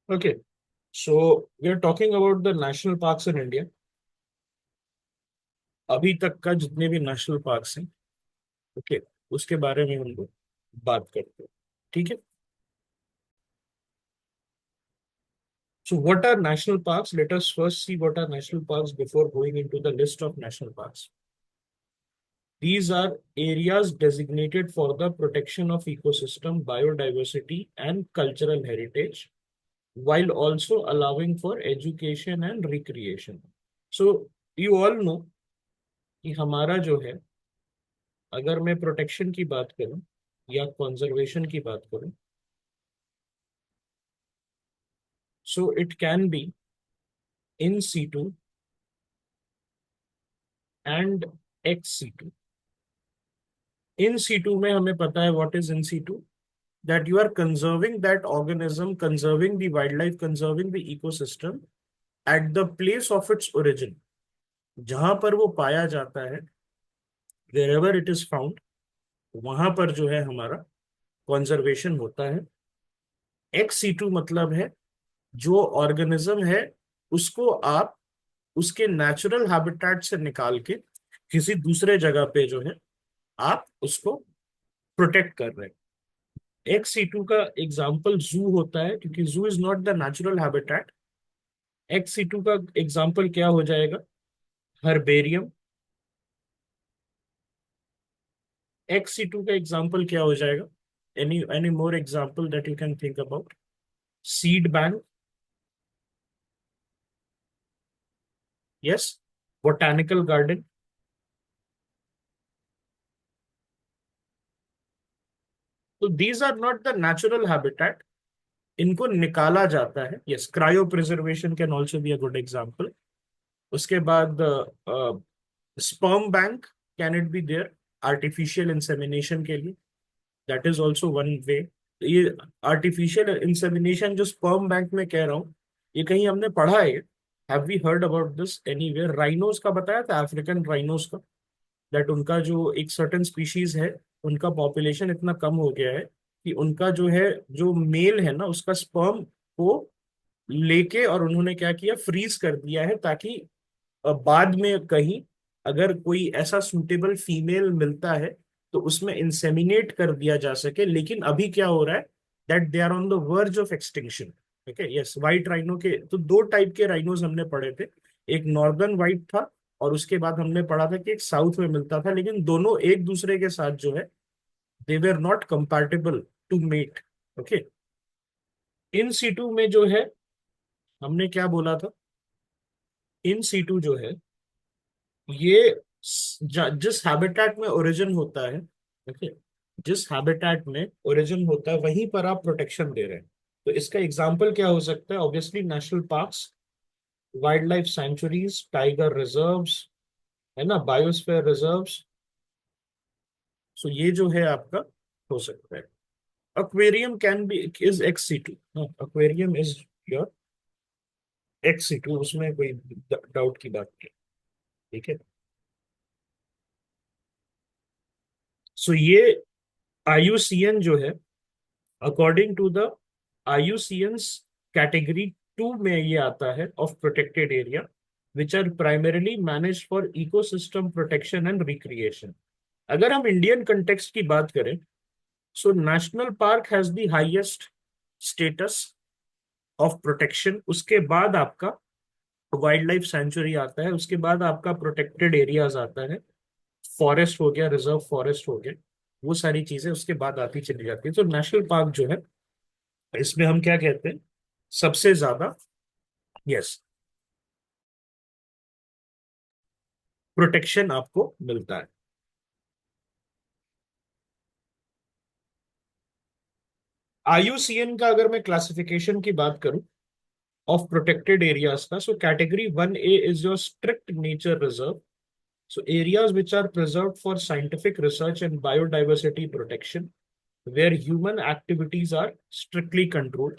Okay, so we are talking about the national parks in India. अभी तक का जितने भी नेशनल पार्क्स हैं, ओके, उसके बारे में हम लोग बात करते हैं। ठीक है। So what are national parks? Let us first see what are national parks before going into the list of national parks. These are areas designated for the protection of ecosystem, biodiversity, and cultural heritage, while also allowing for education and recreation. So you all know कि हमारा जो है, अगर मैं protection की बात करूं या कंजर्वेशन की बात करूं, so it can be in situ and ex situ. In situ में हमें पता है what is in situ, that you are conserving that organism, conserving the wildlife, conserving the ecosystem at the place of its origin, जहां पर वो पाया जाता है, wherever it is found, वहां पर जो है हमारा कंजर्वेशन होता है। एक्स सीटू मतलब है जो ऑर्गेनिज्म है उसको आप उसके नेचुरल हैबिटेट से निकाल के किसी दूसरे जगह पे जो है आप उसको प्रोटेक्ट कर रहे हैं। एक्स सीटू का एग्जाम्पल जू होता है, क्योंकि zoo is not the natural habitat. Ex situ का एग्जाम्पल क्या हो जाएगा? हर्बेरियम। एक्स सीटू का एग्जाम्पल क्या हो जाएगा? Any more example that you can think about? Seed bank. Yes. Botanical garden. तो these are not the natural habitat, इनको निकाला जाता है। Yes, cryopreservation can also be a good example. उसके बाद sperm bank, can it be there artificial insemination के लिए? That is also one way. ये आर्टिफिशियल इंसेमिनेशन जो स्पर्म बैंक में कह रहा हूँ, ये कहीं हमने पढ़ा है? Have we heard about this anywhere? Rhinos का बताया था, अफ्रीकन राइनोस का, दैट उनका जो एक सर्टेन स्पीशीज है, उनका पॉपुलेशन इतना कम हो गया है कि उनका जो है, जो मेल है ना, उसका स्पर्म को लेके और उन्होंने क्या किया, फ्रीज कर दिया है, ताकि बाद में कहीं अगर कोई ऐसा सूटेबल फीमेल मिलता है तो उसमें इंसेमिनेट कर दिया जा सके। लेकिन अभी क्या हो रहा है, that they are on the verge of extinction. ठीक है। यस, व्हाइट राइनो के तो दो टाइप के राइनोज हमने पढ़े थे। एक नॉर्दर्न व्हाइट था, और उसके बाद हमने पढ़ा था कि एक साउथ में मिलता था, लेकिन दोनों एक दूसरे के साथ जो है, they were not compatible to mate. Okay. In situ में जो है, हमने क्या बोला था? इन सीटू जो है, ये जिस हैबिटेट में ओरिजिन होता है, ओके, जिस हैबिटेट में ओरिजिन होता है वहीं पर आप प्रोटेक्शन दे रहे हैं। तो इसका एग्जांपल क्या हो सकता है? Obviously national parks, wild life sanctuaries, tiger reserves, है ना, बायोस्फीयर रिजर्व्स। सो ये जो है आपका हो सकता है। aquarium can be is ex situ. aquarium is your ex situ, उसमें कोई डाउट की बात नहीं। ठीक है। सो ये आईयूसीएन जो है, according to the IUCN's, category 2 में ये आता है of protected area, which are primarily manage for ecosystem protection and recreation. अगर हम इंडियन कंटेक्स्ट की बात करें, so national park has the highest status of protection. उसके बाद आपका वाइल्ड लाइफ सेंचुरी आता है, उसके बाद आपका प्रोटेक्टेड एरियाज आता है, फॉरेस्ट हो गया, रिजर्व फॉरेस्ट हो गया, वो सारी चीजें उसके बाद आती चली जाती है। तो नेशनल पार्क जो है, इसमें हम क्या कहते हैं, सबसे ज्यादा, यस, प्रोटेक्शन आपको मिलता है। आईयूसीएन का अगर मैं क्लासिफिकेशन की बात करूं ऑफ प्रोटेक्टेड एरियाज का, so category 1A is your strict nature reserve. So areas which are preserved for scientific research and biodiversity protection, where human activities are strictly controlled.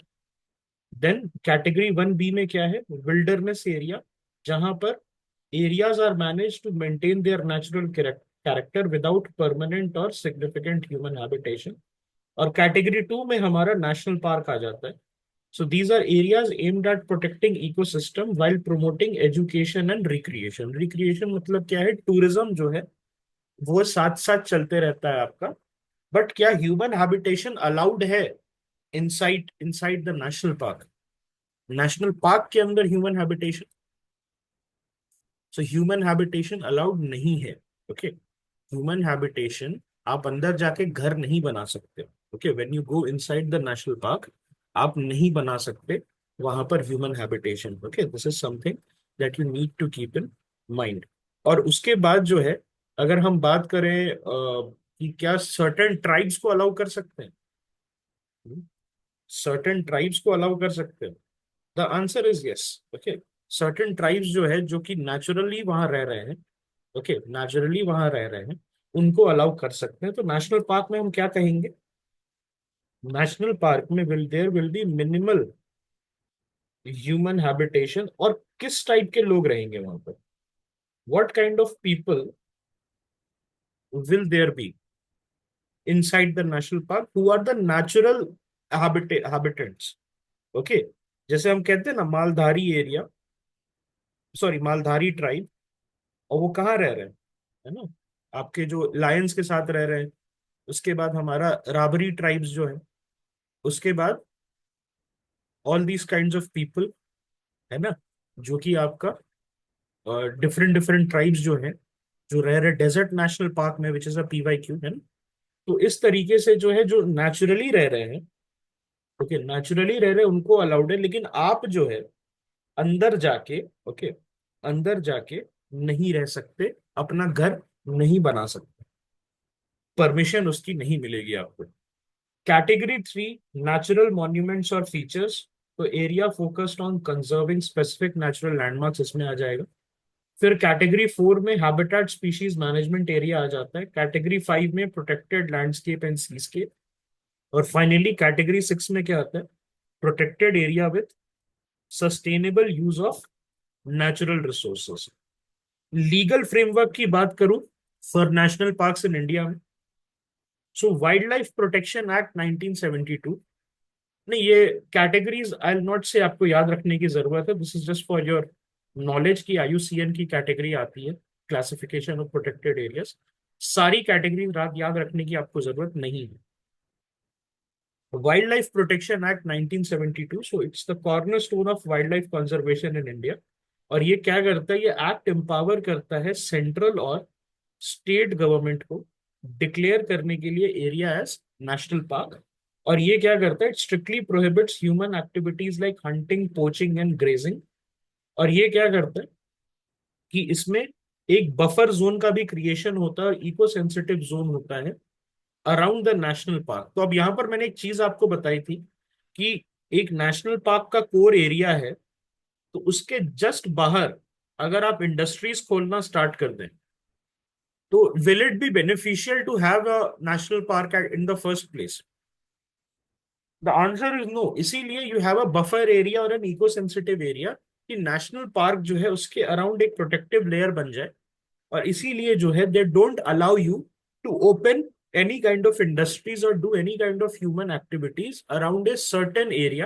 Then category 1B में क्या है? Wilderness area, जहां पर areas are managed to maintain their natural character without permanent or significant human habitation. और category 2 में हमारा national park आ जाता है। So these are areas aimed at protecting ecosystem while promoting education and recreation. Recreation मतलब क्या है? Tourism जो है वो साथ साथ चलते रहता है आपका। बट क्या ह्यूमन हैबिटेशन अलाउड है inside inside the national park? National park के अंदर human habitation, so human habitation allowed नहीं है। ओके, ह्यूमन हैबिटेशन, आप अंदर जाके घर नहीं बना सकते। Okay, when you go inside the national park आप नहीं बना सकते वहां पर human habitation. Okay, this is something that you need to keep in mind. और उसके बाद जो है, अगर हम बात करें कि क्या सर्टेन ट्राइब्स को अलाउ कर सकते हैं, सर्टेन ट्राइब्स को अलाउ कर सकते हैं? The answer is yes. Okay, certain tribes जो है जो कि नेचुरली वहां रह रहे हैं, ओके, नेचुरली वहां रह रहे हैं, उनको अलाउ कर सकते हैं। तो नेशनल पार्क में हम क्या कहेंगे? नेशनल पार्क में there will be minimal human habitation. और किस टाइप के लोग रहेंगे वहां पर? What kind of people will there be inside the national park who are the natural habitants? Okay, जैसे हम कहते हैं ना Maldhari area, sorry Maldhari tribe, और वो कहाँ रह रहे हैं, है ना, आपके जो लायंस के साथ रह रहे हैं। उसके बाद हमारा राबरी ट्राइब्स जो है, उसके बाद all these kinds of people, है ना, जो कि आपका डिफरेंट डिफरेंट ट्राइब्स जो है जो रह रहे डेजर्ट नेशनल पार्क में, विच इज अ PYQ, है ना। तो इस तरीके से जो है जो नेचुरली रह रहे हैं, ओके, नेचुरली रह रहे हैं उनको अलाउड है। लेकिन आप जो है अंदर जाके, ओके, अंदर जाके नहीं रह सकते, अपना घर नहीं बना सकते, परमिशन उसकी नहीं मिलेगी आपको। कैटेगरी 3, नेचुरल मॉन्यूमेंट्स और फीचर्स, तो area focused on conserving specific natural landmarks इसमें आ जाएगा। फिर कैटेगरी 4 में हैबिटेट स्पीशीज मैनेजमेंट एरिया आ जाता है। कैटेगरी 5 में प्रोटेक्टेड लैंडस्केप एंड सीस्केप। और फाइनली कैटेगरी 6 में क्या आता है? Protected area with sustainable use of natural resources. Legal framework की बात करूं for national parks in India में, सो वाइल्ड लाइफ प्रोटेक्शन एक्ट 1972। नहीं, ये कैटेगरीज आई विल नॉट से आपको याद रखने की जरूरत है, this is just for your knowledge की IUCN की कैटेगरी आती है, क्लासिफिकेशन ऑफ प्रोटेक्टेड एरियाज। सारी कैटेगरीज याद रखने की आपको जरूरत नहीं है। Wild life protection act 1972, so it's the cornerstone of wild life conservation in India. और ये क्या करता है? ये एक्ट एम्पावर करता है सेंट्रल और स्टेट गवर्नमेंट को डिक्लेयर करने के लिए एरिया एज नेशनल पार्क। और ये क्या करता है? It strictly prohibits human activities like hunting, poaching and grazing. और ये क्या करता है कि इसमें एक बफर जोन का भी क्रिएशन होता है और इको सेंसिटिव जोन होता है अराउंड द नेशनल पार्क। तो अब यहां पर मैंने एक चीज आपको बताई थी कि एक नेशनल पार्क का कोर एरिया है, तो उसके जस्ट बाहर अगर आप इंडस्ट्रीज खोलना स्टार्ट कर दें, तो will it be beneficial to have a national park in the first place? The answer is no. इसीलिए you have a buffer area और एन इको सेंसिटिव एरिया, कि नेशनल पार्क जो है उसके अराउंड एक प्रोटेक्टिव लेयर बन जाए। और इसीलिए जो है they don't allow you to open any kind of industries or do any kind of human activities around a certain area,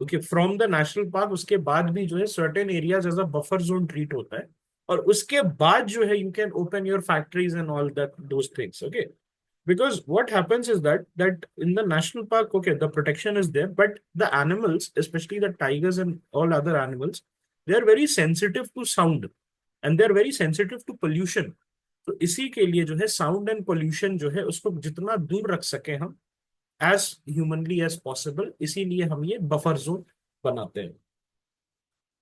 okay, from the national park. उसके बाद भी जो है certain areas as a buffer zone treat होता है। और उसके बाद जो है you can open your factories and all that those things, okay. Because what happens is that in the national park, okay, the protection is there, but the animals, especially the tigers and all other animals, they are very sensitive to sound and they are very sensitive to pollution. तो इसी के लिए जो है sound and pollution जो है उसको जितना दूर रख सके हम एज ह्यूमनली एज पॉसिबल, इसीलिए हम ये बफर जोन बनाते हैं।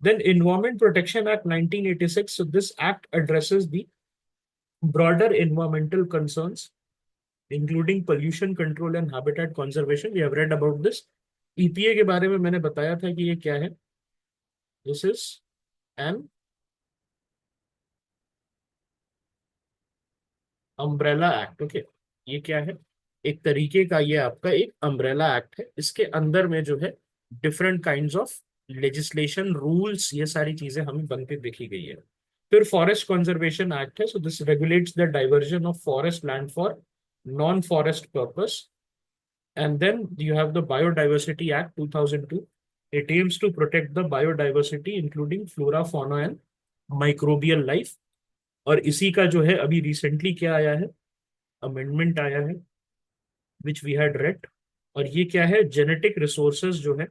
Then Environment Protection Act 1986. So this act addresses the broader environmental concerns, including pollution control and habitat conservation. We have read about this. EPA के बारे में मैंने बताया था कि ये क्या है। This is an umbrella act, okay. ये क्या है? एक तरीके का ये आपका एक अम्ब्रेला एक्ट है। इसके अंदर में जो है different kinds of legislation, rules, ये सारी चीजें हमें बनते देखी गई है। फिर फॉरेस्ट कंजर्वेशन एक्ट है। So this regulates the diversion of forest land for non forest purpose. And then you have the Biodiversity Act 2002. It aims to protect the biodiversity including flora, fauna and microbial life. और इसी का जो है अभी recently क्या आया है, amendment आया है विच वी हैड रेड। और ये क्या है, जेनेटिक रिसोर्सेज जो है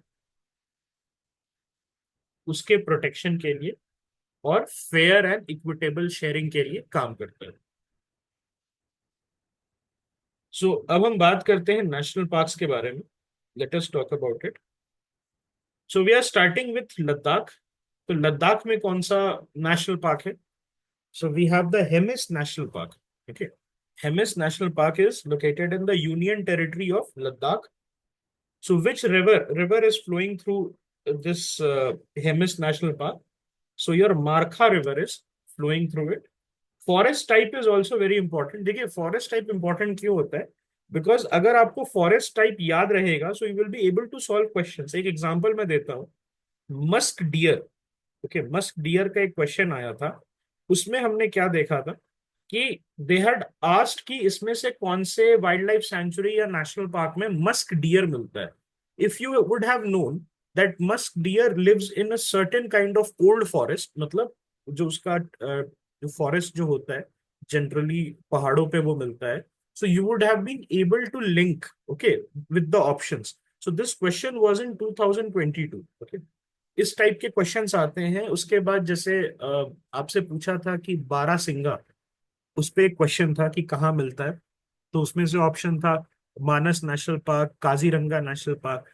उसके प्रोटेक्शन के लिए और फेयर एंड इक्विटेबल शेयरिंग के लिए काम करता है। सो अब हम बात करते हैं नेशनल पार्क्स के बारे में। Let us talk about it. So we are starting with Ladakh. तो लद्दाख में कौन सा नेशनल पार्क है? So we have the Hemis national park. Okay, Hemis national park is located in the union territory of Ladakh. So which river is flowing through this Hemis national park? So your Markha river is flowing through it. Forest type is also very important. देखिए forest type important क्यों होता है? Because अगर आपको forest type याद रहेगा so you will be able to solve questions. एक example मैं देता हूँ, musk deer. Okay, musk deer का एक क्वेश्चन आया था, उसमें हमने क्या देखा था कि दे हैड आस्क्ड कि इसमें से कौन से वाइल्ड लाइफ सेंचुरी या नेशनल पार्क में मस्क डियर मिलता है। If you would have known that musk deer lives in a certain kind of old forest, मतलब जो उसका जो फॉरेस्ट जो होता है जनरली पहाड़ों पे वो मिलता है। So you would have been able to link okay with the options. So this question was in 2022। Okay, इस टाइप के क्वेश्चंस आते हैं। उसके बाद जैसे आपसे पूछा था कि बारहसिंगा, उस पे एक क्वेश्चन था कि कहाँ मिलता है। तो उसमें से ऑप्शन था Manas national park, Kaziranga national park.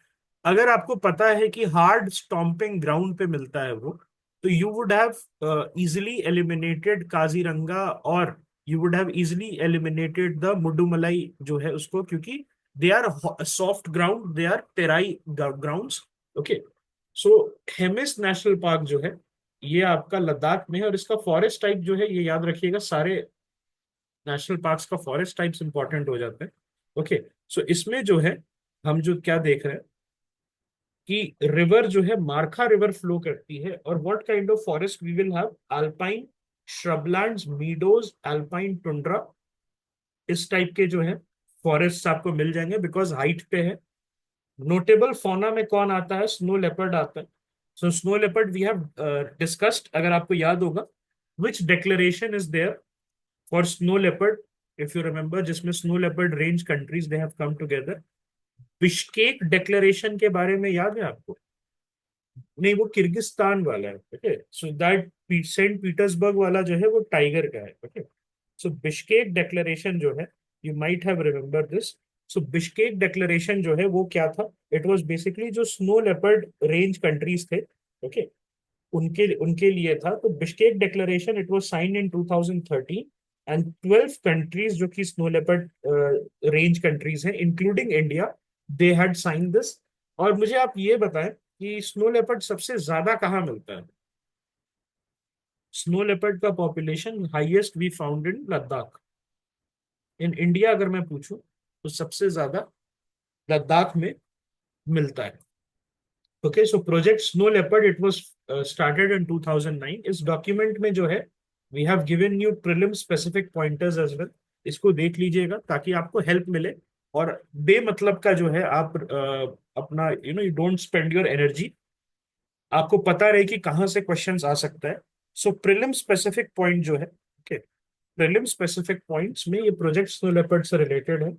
अगर आपको पता है कि हार्ड स्टॉम्पिंग ग्राउंड पे मिलता है वो, तो you would have easily eliminated Kaziranga, और you would have easily eliminated the Mudumalai जो है उसको, क्योंकि they are soft ground, they are Terai grounds. Okay, so Hemis national park जो है ये आपका लद्दाख में है। और इसका फॉरेस्ट टाइप जो है, ये याद रखिएगा, सारे नेशनल पार्क्स का फॉरेस्ट टाइप्स इंपॉर्टेंट हो जाते हैं। ओके, सो इसमें जो है हम जो क्या देख रहे हैं कि रिवर जो है मारखा रिवर फ्लो करती है। और what kind of forest we will have? Alpine shrublands, meadows, alpine tundra, इस टाइप के जो है फॉरेस्ट आपको मिल जाएंगे बिकॉज हाइट पे है। नोटेबल फौना में कौन आता है? स्नो लेपर्ड आता है। So snow leopard we have discussed, अगर आपको याद होगा, which declaration is there for snow leopard, if you remember, जिसमें snow leopard range countries they have come together. Bishkek declaration के बारे में याद है आपको? नहीं, वो किर्गिस्तान वाला है। Okay, so that Saint Petersburg वाला जो है वो टाइगर का है। ओके, सो बिश्केक डिक्लेरेशन जो है, you might have remember this. So Bishkek declaration जो है वो क्या था? इट वाज बेसिकली जो स्नो लेपर्ड रेंज कंट्रीज थे, ओके, उनके उनके लिए था। तो Bishkek declaration it was sign in 2013, and 12 countries जो कि स्नो लेपर्ड रेंज कंट्रीज हैं including India, they had sign this. और मुझे आप ये बताएं कि स्नो लेपर्ड सबसे ज्यादा कहाँ मिलता है? स्नो लेपर्ड का population highest we found in Ladakh. In India अगर मैं पूछूं तो सबसे ज्यादा लद्दाख में मिलता है। Okay, so project snow leopard it was started in 2009। इस डॉक्यूमेंट में जो है we have given you prelim specific pointers as well. इसको देख लीजिएगा ताकि आपको हेल्प मिले, और बेमतलब का जो है आप अपना you don't spend your energy, आपको पता रहे कि कहाँ से क्वेश्चंस आ सकता है। सो प्रिलिम स्पेसिफिक पॉइंट जो है, ओके, प्रिलिम स्पेसिफिक पॉइंट्स में ये प्रोजेक्ट स्नो लेपर्ड से रिलेटेड है।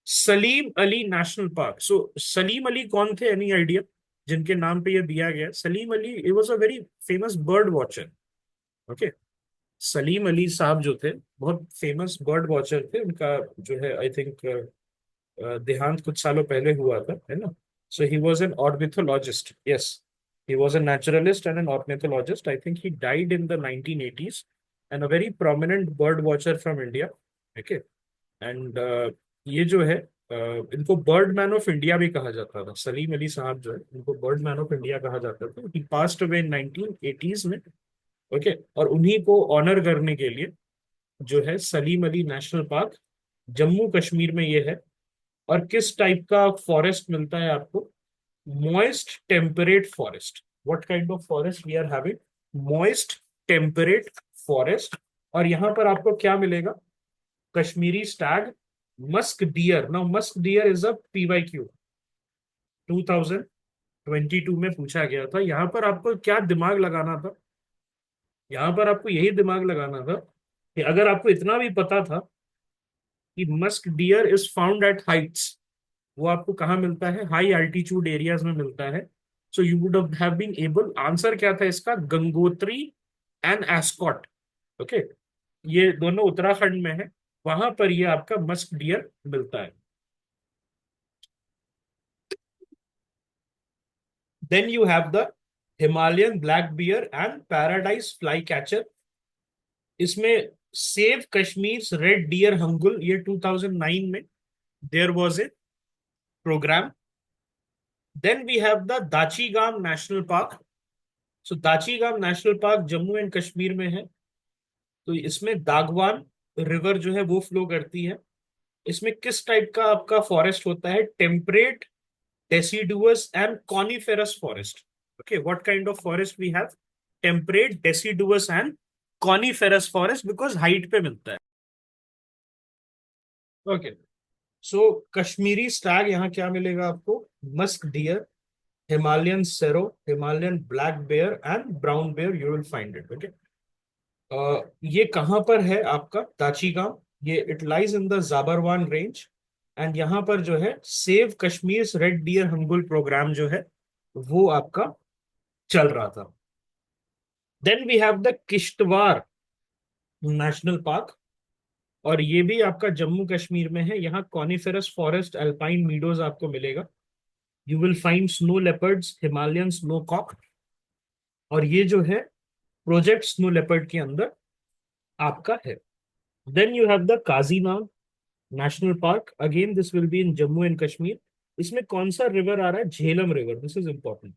Salim Ali national park. So Salim Ali कौन थे? एनी आइडिया जिनके नाम पे ये दिया गया? Salim Ali it was a very famous bird watcher. Okay, Salim Ali साहब जो थे बहुत फेमस बर्ड वॉचर थे। उनका जो है आई थिंक देहांत कुछ सालों पहले हुआ था, है ना? So he was an ornithologist, yes, he was a naturalist and an ornithologist. I think he died in the 1980s, and a very prominent bird watcher from India. Okay, and ये जो है इनको बर्ड मैन ऑफ इंडिया भी कहा जाता था। सलीम अली साहब जो है इनको बर्ड मैन ऑफ इंडिया कहा जाता था। ही पास्ट अवे इन 1980s में। ओके, और उन्हीं को ऑनर करने के लिए जो है सलीम अली नेशनल पार्क जम्मू कश्मीर में ये है। और किस टाइप का फॉरेस्ट मिलता है आपको? Moist temperate forest. What kind of forest we are having? Moist temperate forest. और यहां पर आपको क्या मिलेगा? Kashmiri stag, musk deer, now musk deer is a PYQ 2022 में पूछा गया था। यहाँ पर आपको क्या दिमाग लगाना था, यहाँ पर आपको यही दिमाग लगाना था कि अगर आपको इतना भी पता था कि Musk deer is found at Heights, वो आपको कहाँ मिलता है, हाई एल्टीट्यूड एरियाज में मिलता है। So you would have been able, answer क्या था इसका, गंगोत्री एंड एस्कॉट। ओके, ये दोनों उत्तराखंड में है, वहां पर ये आपका मस्क डियर मिलता है। Then you have the Himalayan black bear and paradise flycatcher. इसमें save Kashmir red deer hangul, ये 2009 में there was a programme. Then we have the Dachigam national park. So Dachigam national park Jammu and Kashmir में है। तो इसमें दागवान रिवर जो है वो फ्लो करती है। इसमें किस टाइप का आपका फॉरेस्ट होता है, temperate deciduous and coniferous forest. Okay, what kind of forest we have? Temperate, deciduous and coniferous forest, because height पे मिलता है। ओके, सो कश्मीरी स्टैग यहाँ क्या मिलेगा आपको, musk deer, Himalayan serow, Himalayan black bear and brown bear, you will find it. Okay, ये कहाँ पर है आपका दाचीगांव, ये it lies in the Zabarwan range. And यहाँ पर जो है save Kashmir red deer hangul programme जो है वो आपका चल रहा था। Then we have the Kishtwar national park, और ये भी आपका जम्मू कश्मीर में है। यहाँ कॉनिफेरस फॉरेस्ट, अल्पाइन मीडोज आपको मिलेगा। You will find snow leopards, Himalayan snow cock, और ये जो है प्रोजेक्ट स्नो लेपर्ड के अंदर आपका है। Then you have the Kazinag national park, again this will be in Jammu and Kashmir. इसमें कौन सा रिवर आ रहा है, Jhelum river, this is important.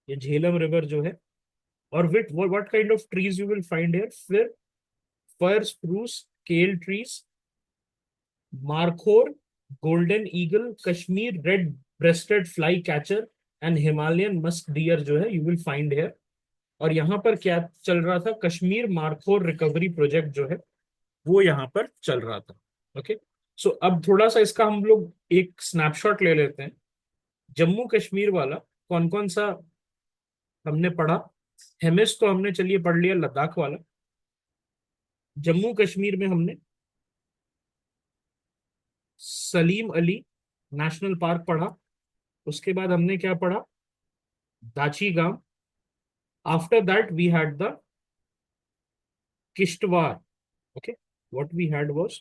ये झेलम रिवर जो है, और with what kind of trees you will find here, फिर fir, spruce, kail trees, markhor, golden eagle, Kashmir red breasted flycatcher and Himalayan musk deer जो है यू विल फाइंड हियर। और यहाँ पर क्या चल रहा था, कश्मीर मार्खोर रिकवरी प्रोजेक्ट जो है वो यहाँ पर चल रहा था। ओके, सो अब थोड़ा सा इसका हम लोग एक स्नैपशॉट ले लेते हैं। जम्मू कश्मीर वाला कौन कौन सा हमने पढ़ा, हेमिस तो हमने चलिए पढ़ लिया, लद्दाख वाला। जम्मू कश्मीर में हमने सलीम अली नेशनल पार्क पढ़ा। उसके बाद हमने क्या पढ़ा, Dachigam. After that we had the Kishtwar. Okay, what we had was,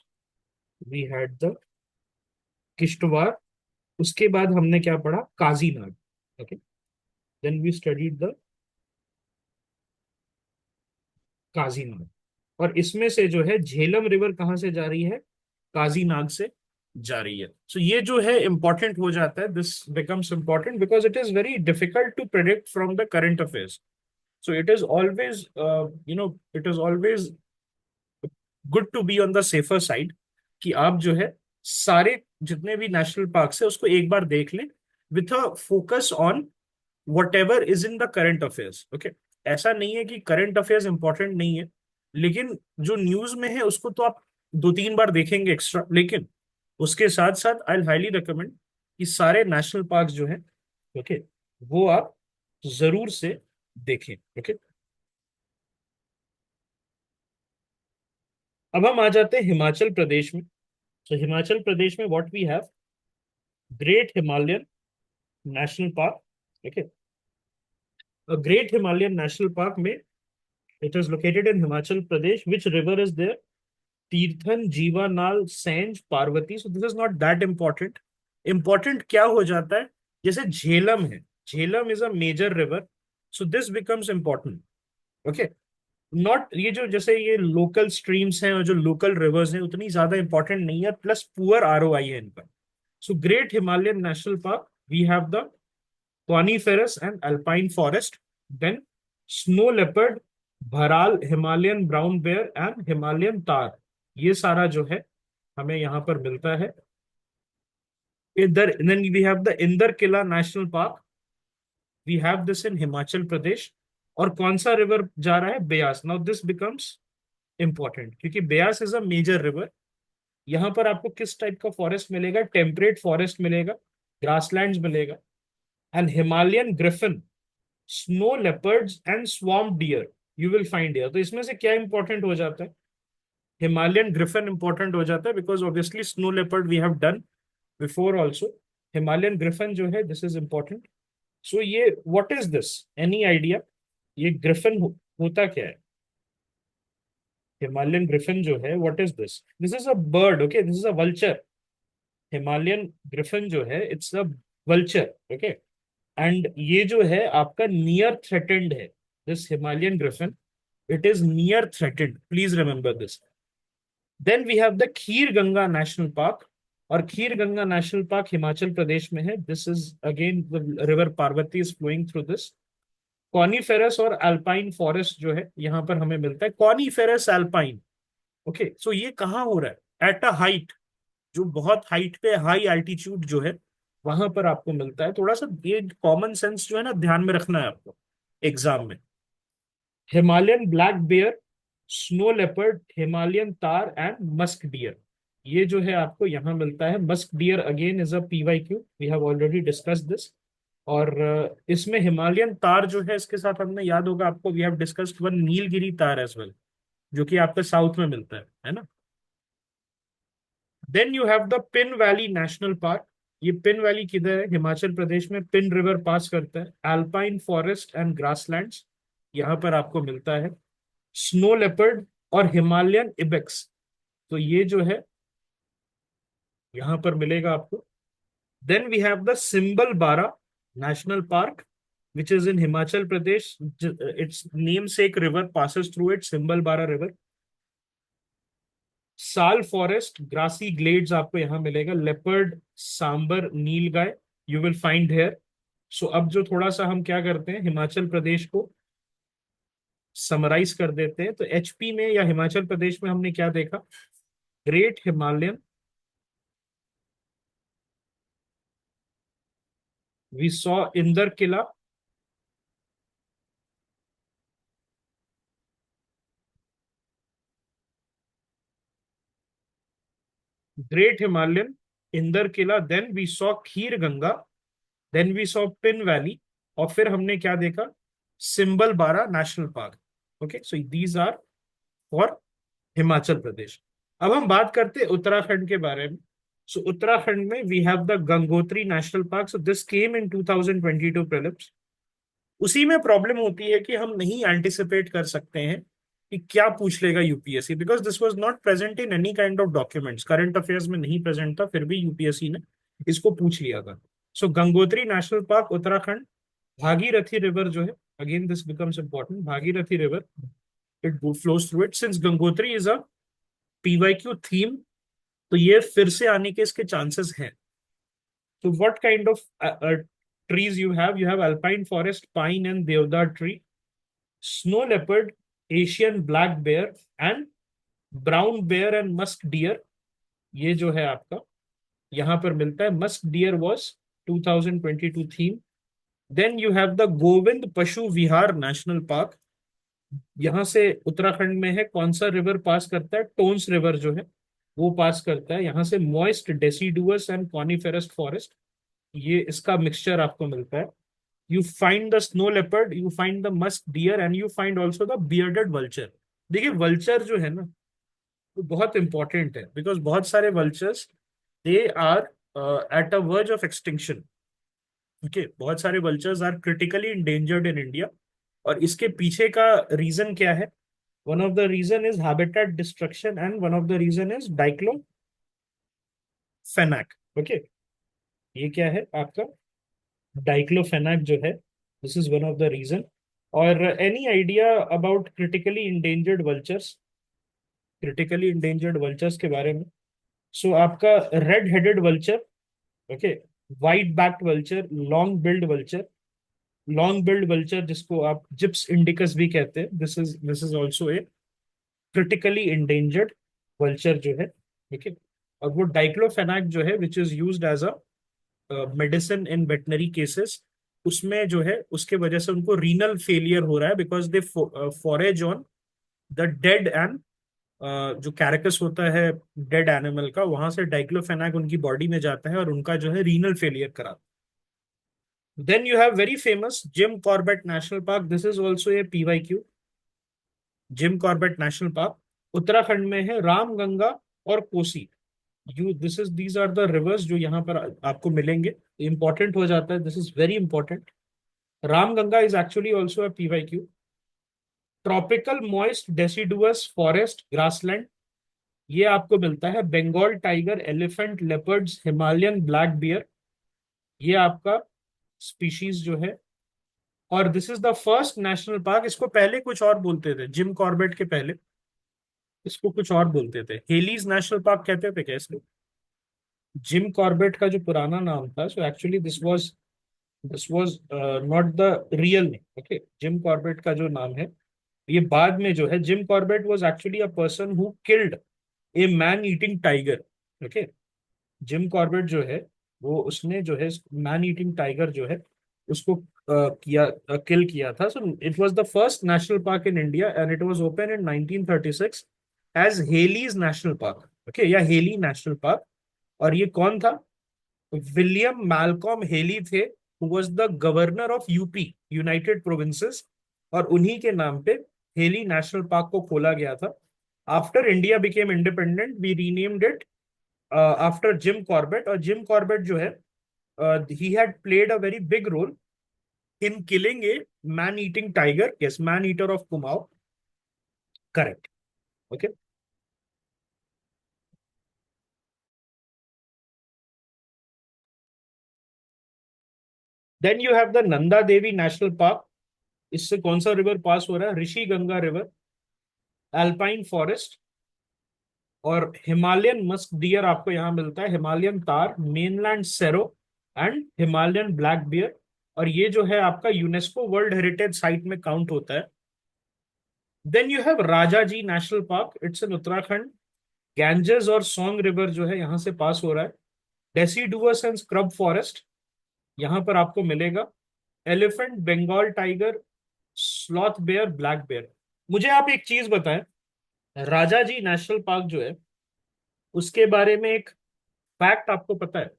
we had the Kishtwar. उसके बाद हमने क्या पढ़ा, Kazinag. Okay, then we studied the Kazinag. और इसमें से जो है झेलम रिवर कहाँ से जा रही है, काजीनाग से जा रही है। सो ये जो है इंपॉर्टेंट हो जाता है, this becomes important because it is very difficult to predict from the current affairs. So it is always it is always good to be on the safer side, कि आप जो है सारे जितने भी नेशनल पार्क है उसको एक बार देख लें, with a focus on what ever is in the current affairs. Okay, ऐसा नहीं है कि करंट अफेयर्स इंपॉर्टेंट नहीं है, लेकिन जो न्यूज में है उसको तो आप 2-3 बार देखेंगे एक्स्ट्रा, लेकिन उसके साथ साथ आई हाईली रिकमेंड कि सारे नेशनल पार्क जो है, ओके, वो आप जरूर से देखें। ओके, अब हम आ जाते हैं हिमाचल प्रदेश में। तो हिमाचल प्रदेश में what we have, great Himalayan national park. Okay, great Himalayan national park में it is located in Himachal Pradesh, which river is there, Tirthan, Jiwanal, Sainj, Parvati. So this is not that important. Important क्या हो जाता है, जैसे झेलम है, Jhelum is a major river, so this becomes important. Okay, not ये जो जैसे ये लोकल स्ट्रीम्स हैं और जो लोकल रिवर्स हैं उतनी ज्यादा इंपॉर्टेंट नहीं है, प्लस पुअर ROI है इनका। So great Himalayan national park, we have the coniferous and alpine forest, then snow leopard, bharal, Himalayan brown bear and Himalayan tahr, ये सारा जो है हमें यहाँ पर मिलता है। इधर then we have the Inder Kila national park, we have this in Himachal Pradesh. और कौन सा रिवर जा रहा है, Beas. Now this becomes important क्योंकि Beas is a major river, यहाँ पर आपको किस टाइप का फॉरेस्ट मिलेगा? टेम्परेट फॉरेस्ट मिलेगा, ग्रासलैंड्स मिलेगा, and Himalayan griffon, snow leopards and swamp deer you will find here. तो इसमें से क्या इंपॉर्टेंट हो जाता है? हिमालयन ग्रिफिन इंपॉर्टेंट हो जाता है, because obviously snow leopard we have done before also. Himalayan griffon जो है, दिस इज इंपॉर्टेंट। सो ये what is this? Any idea? ये ग्रिफिन होता क्या है? हिमालयन ग्रिफिन जो है, what is this? This is a bird, okay, this is a vulture. Himalayan griffon जो है, it's a vulture, okay. And ये जो है आपका नियर थ्रेटेंड है, this Himalayan griffon, it is near threatened, please remember this. Then we have the Kheer Ganga national park, और Kheer Ganga national park Himachal Pradesh में है। This is again the river Parvati is flowing through this. Coniferous और alpine forest जो है यहाँ पर हमें मिलता है, कॉनीफेरस अल्पाइन, ओके। सो ये कहाँ हो रहा है? एट अ हाइट, जो बहुत हाइट पे, हाई एल्टीट्यूड जो है, वहां पर आपको मिलता है। थोड़ा सा ये कॉमन सेंस जो है ना, ध्यान में रखना है आपको एग्जाम में। Himalayan black bear, snow leopard, Himalayan tahr and musk deer, ये जो है आपको यहाँ मिलता है। Musk deer again is a PYQ, we have already discuss this. और इसमें हिमालयन तार जो है, इसके साथ हमने, याद होगा आपको, we have discussed one Nilgiri tahr as well, जो कि आपके साउथ में मिलता है ना। Then you have the Pin valley national park. ये पिन वैली किधर है? हिमाचल प्रदेश में, पिन रिवर पास करता है। अल्पाइन फॉरेस्ट एंड ग्रासलैंड्स यहाँ पर आपको मिलता है। स्नो लेपर्ड और हिमालयन इबेक्स, तो ये जो है यहाँ पर मिलेगा आपको। Then we have the Simbalbara national park, which is in Himachal Pradesh. Its namesake river passes through it, Simbalbara river. Sal forest, grassy glades आपको यहाँ मिलेगा। Leopard, sambar, nilgai you will find here. So अब जो थोड़ा सा हम क्या करते हैं, हिमाचल प्रदेश को समराइज कर देते हैं। तो एचपी में या हिमाचल प्रदेश में हमने क्या देखा? Great Himalayan, we saw Inder Kila, great Himalayan, Inder Kila, then we saw Khir Ganga, then we saw Pin valley, और फिर हमने क्या देखा? Simbalbara national park. Okay, so these are for Himachal Pradesh. अब हम बात करते हैं उत्तराखंड के बारे में। सो उत्तराखंड में we have the Gangotri national park. So this came in 2022 prelims. उसी में प्रॉब्लम होती है कि हम नहीं एंटिसिपेट कर सकते हैं कि क्या पूछ लेगा UPSC, because this was not present in any kind of documents, current affairs में नहीं प्रेजेंट था, फिर भी यूपीएससी ने इसको पूछ लिया था। So Gangotri national park, Uttarakhand. Bhagirathi river जो है, again this becomes important, Bhagirathi river, it flows through it. Since Gangotri is a PYQ theme, तो ये फिर से आने के इसके चांसेस हैं। तो what kind of trees you have? You have alpine forest, pine and deodar tree, snow leopard, Asian black bear and brown bear and musk deer, ये जो है आपका यहाँ पर मिलता है। Musk deer was 2022 theme. Then you have the Govind Pashu Vihar national park. यहाँ से उत्तराखंड में है, कौन सा रिवर पास करता है? टोन्स रिवर जो है वो पास करता है यहाँ से। Moist deciduous and coniferous forest, ये इसका मिक्सचर आपको मिलता है। You find the snow leopard, you find the musk deer and you find also the bearded vulture। देखिए वल्चर जो है ना, वो बहुत इंपॉर्टेंट है, बिकॉज बहुत सारे vultures, they are at a verge of extinction. Okay, बहुत सारे vultures are critically endangered in India. और इसके पीछे का रीजन क्या है? One of the reason is habitat destruction and one of the reason is diclofenac. Okay, ये क्या है आपका? डाइक्लोफेनाक जो है, this is one of the reason. और any idea about critically endangered vultures? Critically endangered vultures के बारे में, सो आपका red headed vulture, okay, white backed vulture, long billed vulture. Long billed vulture जिसको आप जिप्स इंडिकस भी कहते हैं, this is also a critically endangered vulture जो है, ठीक है। और वो डाइक्लोफेनाक जो है, which is used as a medicine in veterinary cases, उसमें जो है उसके वजह से उनको रीनल फेलियर हो रहा है, because they forage on the dead and जो कैरेकस होता है डेड एनिमल का, वहां से डाइक्लोफेनाक उनकी बॉडी में जाता है और उनका जो है रीनल फेलियर कराता है। Then you have very famous Jim Corbett national park, this is also a PYQ। Jim Corbett national park Uttarakhand में है, रामगंगा और Kosi. You this is these are the rivers जो यहाँ पर आपको मिलेंगे। इंपॉर्टेंट हो जाता है, this is very important. Ramganga is actually also a PYQ। Tropical moist deciduous forest grassland, ये आपको मिलता है Bengal tiger, elephant, leopards, Himalayan black beer, ये आपका स्पीशीज जो है। और this is the first national park, इसको पहले कुछ और बोलते थे, जिम कॉर्बेट के पहले इसको कुछ और बोलते थे, हेलीज नेशनल पार्क कहते थे क्या इसको? जिम कॉर्बेट का जो पुराना नाम था, so actually this was not the real name. Okay, Jim Corbett का जो नाम है, ये बाद में जो है, Jim Corbett was actually a person who killed a man eating tiger. Okay, gym Corbett जो है, वो उसने जो है मैन ईटिंग टाइगर जो है उसको किल किया था। So it was the first national park in India and it was open in 1936 as Hailey's national park. Okay, या हेली नेशनल पार्क। और ये कौन था? विलियम मैल्कॉम हेली थे, who was the governor of UP, United Provinces, और उन्हीं के नाम पे हेली नेशनल पार्क को खोला गया था। After India became independent we renamed it after Jim Corbett. और जिम कॉर्बेट जो है, he had played a very big role in killing a man-eating tiger. Yes, man-eater of Kumau. Correct. Okay. Then you have the Nanda Devi National Park. इससे कौन सा river पास हो रहा है? Rishi Ganga river, alpine forest, और Himalayan musk deer आपको यहाँ मिलता है, Himalayan tahr, mainland serow and Himalayan black bear. और ये जो है आपका यूनेस्को वर्ल्ड हेरिटेज साइट में काउंट होता है। Then you have Rajaji national park, it's in Uttarakhand. Ganges और सोंग रिवर जो है यहाँ से पास हो रहा है। डेसीडुअस एंड स्क्रब फॉरेस्ट यहाँ पर आपको मिलेगा। Elephant, Bengal tiger, sloth bear, black bear. मुझे आप एक चीज बताएं, राजाजी नेशनल पार्क जो है उसके बारे में एक फैक्ट आपको पता है?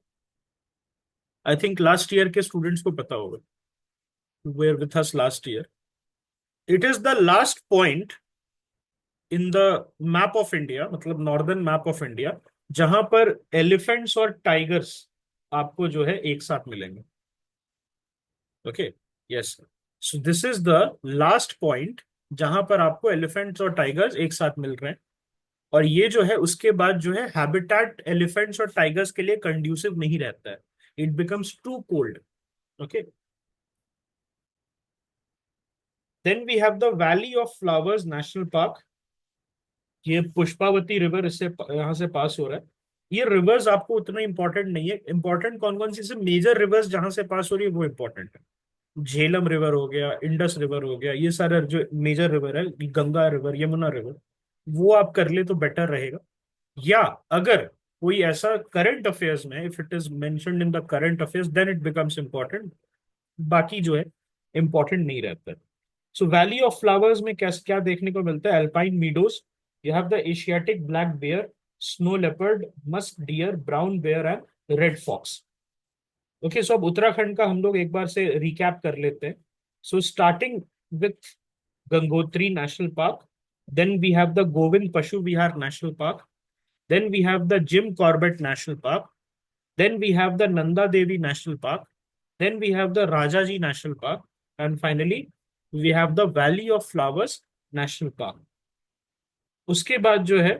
आई थिंक लास्ट ईयर के स्टूडेंट्स को पता होगा, were with us last year. It is the last point in the map of India, मतलब नॉर्दर्न मैप ऑफ इंडिया, जहां पर एलिफेंट्स और टाइगर्स आपको जो है एक साथ मिलेंगे। Okay, yes. So this is the last point जहां पर आपको एलिफेंट्स और टाइगर्स एक साथ मिल रहे हैं। और ये जो है उसके बाद जो है हैबिटेट एलिफेंट्स और टाइगर्स के लिए कंड्यूसिव नहीं रहता है, it becomes too cold. Okay, then we have the valley of flowers national park. ये पुष्पावती रिवर इससे यहाँ से पास हो रहा है। ये रिवर्स आपको उतना इंपॉर्टेंट नहीं है, इंपॉर्टेंट कौन कौन सी से मेजर रिवर्स जहां से पास हो रही है वो इंपॉर्टेंट है। झेलम रिवर हो गया, इंडस रिवर हो गया, ये सारे जो मेजर रिवर है, गंगा रिवर, यमुना रिवर, वो आप कर ले तो बेटर रहेगा। या अगर कोई ऐसा करंट अफेयर्स में, if it is mentioned in the current affairs, then it becomes important. बाकी जो है इंपॉर्टेंट नहीं रहता। सो वैली ऑफ फ्लावर्स में क्या क्या देखने को मिलता है? Alpine meadows, you have the Asiatic black bear, snow leopard, musk deer, brown bear and red fox. Okay, so अब उत्तराखंड का हम लोग एक बार से रिकैप कर लेते हैं। So starting with Gangotri national park, then we have the Govind Pashu Vihar national park, then we have the Jim Corbett National Park, then we have the Nanda Devi National Park, then we have the Rajaji National Park, and finally we have the Valley of Flowers National Park. उसके बाद जो है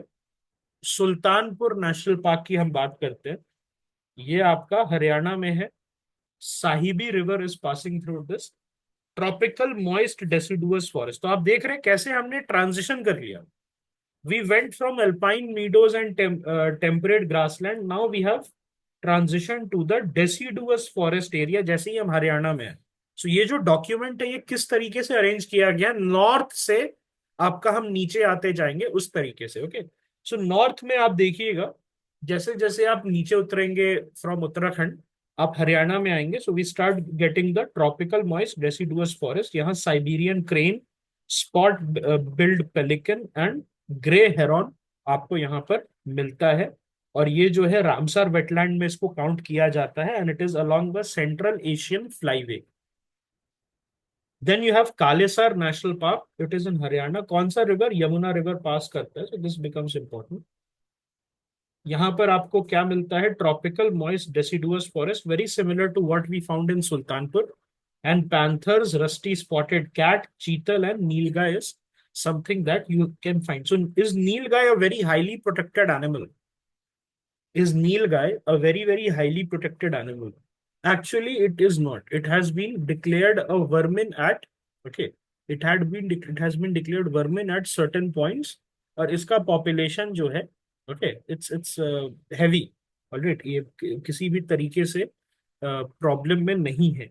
Sultanpur national park की हम बात करते हैं। ये आपका हरियाणा में है, Sahibi river is passing through this. Tropical moist deciduous forest, तो आप देख रहे हैं कैसे हमने ट्रांजिशन कर लिया। We went from alpine meadows and temperate grassland. Now we have transitioned to the deciduous forest area, जैसे ही हम हरियाणा में है। सो ये जो डॉक्यूमेंट है ये किस तरीके से अरेंज किया गया, नॉर्थ से आपका हम नीचे आते जाएंगे उस तरीके से। ओके, सो नॉर्थ में आप देखिएगा, जैसे जैसे आप नीचे उतरेंगे फ्रॉम उत्तराखंड, आप हरियाणा में आएंगे, so we start getting the tropical moist deciduous forest. यहाँ Siberian crane, spot billed pelican and grey heron आपको यहाँ पर मिलता है, और ये जो है रामसर वेटलैंड में इसको काउंट किया जाता है, and it is along the central Asian flyway. Then you have Kalesar national park, it is in Haryana. कौन सा रिवर? यमुना रिवर पास करता है, सो दिस बिकम्स इंपॉर्टेंट। यहाँ पर आपको क्या मिलता है? Tropical moist deciduous forest, very similar to what we found in Sultanpur. And panthers, rusty spotted cat, chital and nilgai is something that you can find. So is nilgai a very highly protected animal? Is nilgai a very, very highly protected animal? Actually, it is not. It has been declared a vermin at, okay, it has been declared vermin at certain points, और इसका population जो है, okay, it's heavy, alright, ये किसी भी तरीके से problem में नहीं है।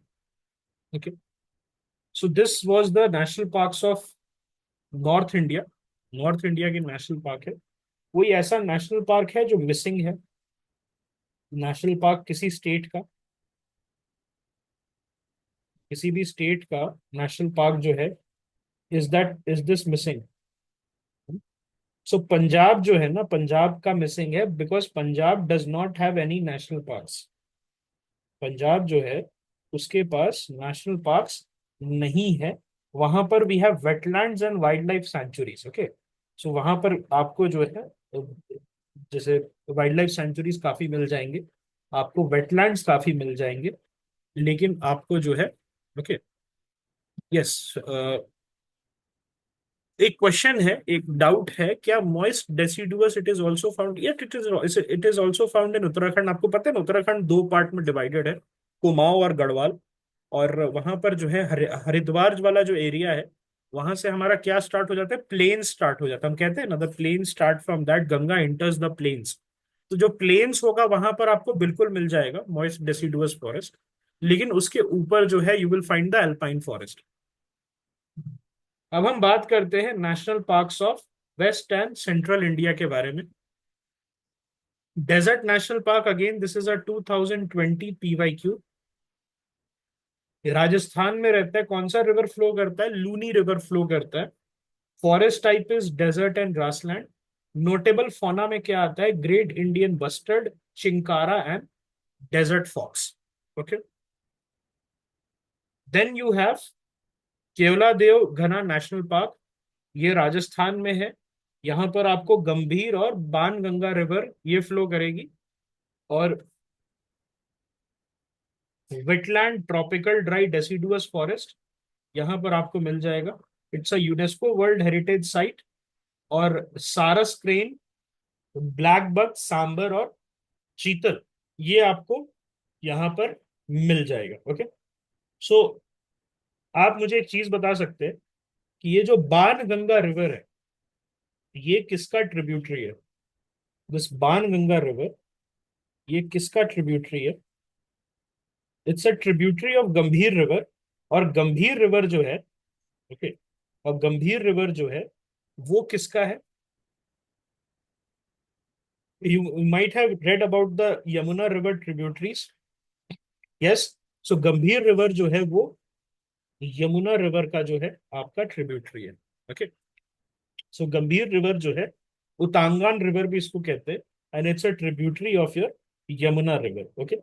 Okay, so this was the national parks of north India. North India के नेशनल पार्क है। कोई ऐसा नेशनल पार्क है जो मिसिंग है? नेशनल पार्क किसी स्टेट का, किसी भी स्टेट का नेशनल पार्क जो है, इज दिस मिसिंग? सो पंजाब जो है ना, पंजाब का मिसिंग है, because Punjab does not have any national parks. Punjab जो है उसके पास नेशनल पार्क्स नहीं है। वहां पर we have wetlands and wildlife sanctuaries. Okay, so वहां पर आपको जो है जैसे वाइल्ड लाइफ सेंचुरीज काफी मिल जाएंगे, आपको वेटलैंड्स काफी मिल जाएंगे, लेकिन आपको जो है, ओके, यस, एक क्वेश्चन है, एक डाउट है, क्या moist deciduous it is also found? Yes, it is also found in Uttarakhand. आपको पता है ना, उत्तराखंड दो पार्ट में डिवाइडेड है, कुमाऊं और गढ़वाल। और वहां पर जो है हरिद्वार वाला जो एरिया है, वहां से हमारा क्या स्टार्ट हो जाता है? प्लेन स्टार्ट हो जाता है। हम कहते हैं ना, the plain start from that, Ganga enters the plains. तो जो प्लेन्स होगा वहां पर आपको बिल्कुल मिल जाएगा मॉइस्ट डेसिडुअस फॉरेस्ट, लेकिन उसके ऊपर जो है you will find the alpine forest. अब हम बात करते हैं national parks of west and central India के बारे में। Desert national park, again this is a 2020 PYQ। Rajasthan में रहता है। कौन सा रिवर फ्लो करता है? लूनी रिवर फ्लो करता है। Forest type is desert and grassland. Notable fauna में क्या आता है? Great Indian bustard, chinkara and desert fox. Okay, then you have Keoladeo Ghana national park, ये राजस्थान में है। यहाँ पर आपको गंभीर और बाण गंगा रिवर ये फ्लो करेगी। और wetland tropical dry deciduous forest यहाँ पर आपको मिल जाएगा। It's a UNESCO world heritage site. और सारस क्रेन, ब्लैक बक, सांबर और चीतल, ये आपको यहाँ पर मिल जाएगा। ओके, सो आप मुझे एक चीज बता सकते हैं कि ये जो बाण गंगा रिवर है, ये किसका ट्रिब्यूटरी है? दिस बाण गंगा रिवर, ये किसका ट्रिब्यूटरी है? इट्स अ ट्रिब्यूटरी ऑफ गंभीर रिवर। और गंभीर रिवर जो है, ओके, और गंभीर रिवर जो है वो किसका है? You might have read about the Yamuna river tributaries. Yes, so Gambhir river जो है वो यमुना रिवर का जो है आपका ट्रिब्यूटरी है। ओके, सो गंभीर रिवर जो है, उतांगान रिवर भी इसको कहते हैं, and it's a tributary of your Yamuna river. Okay,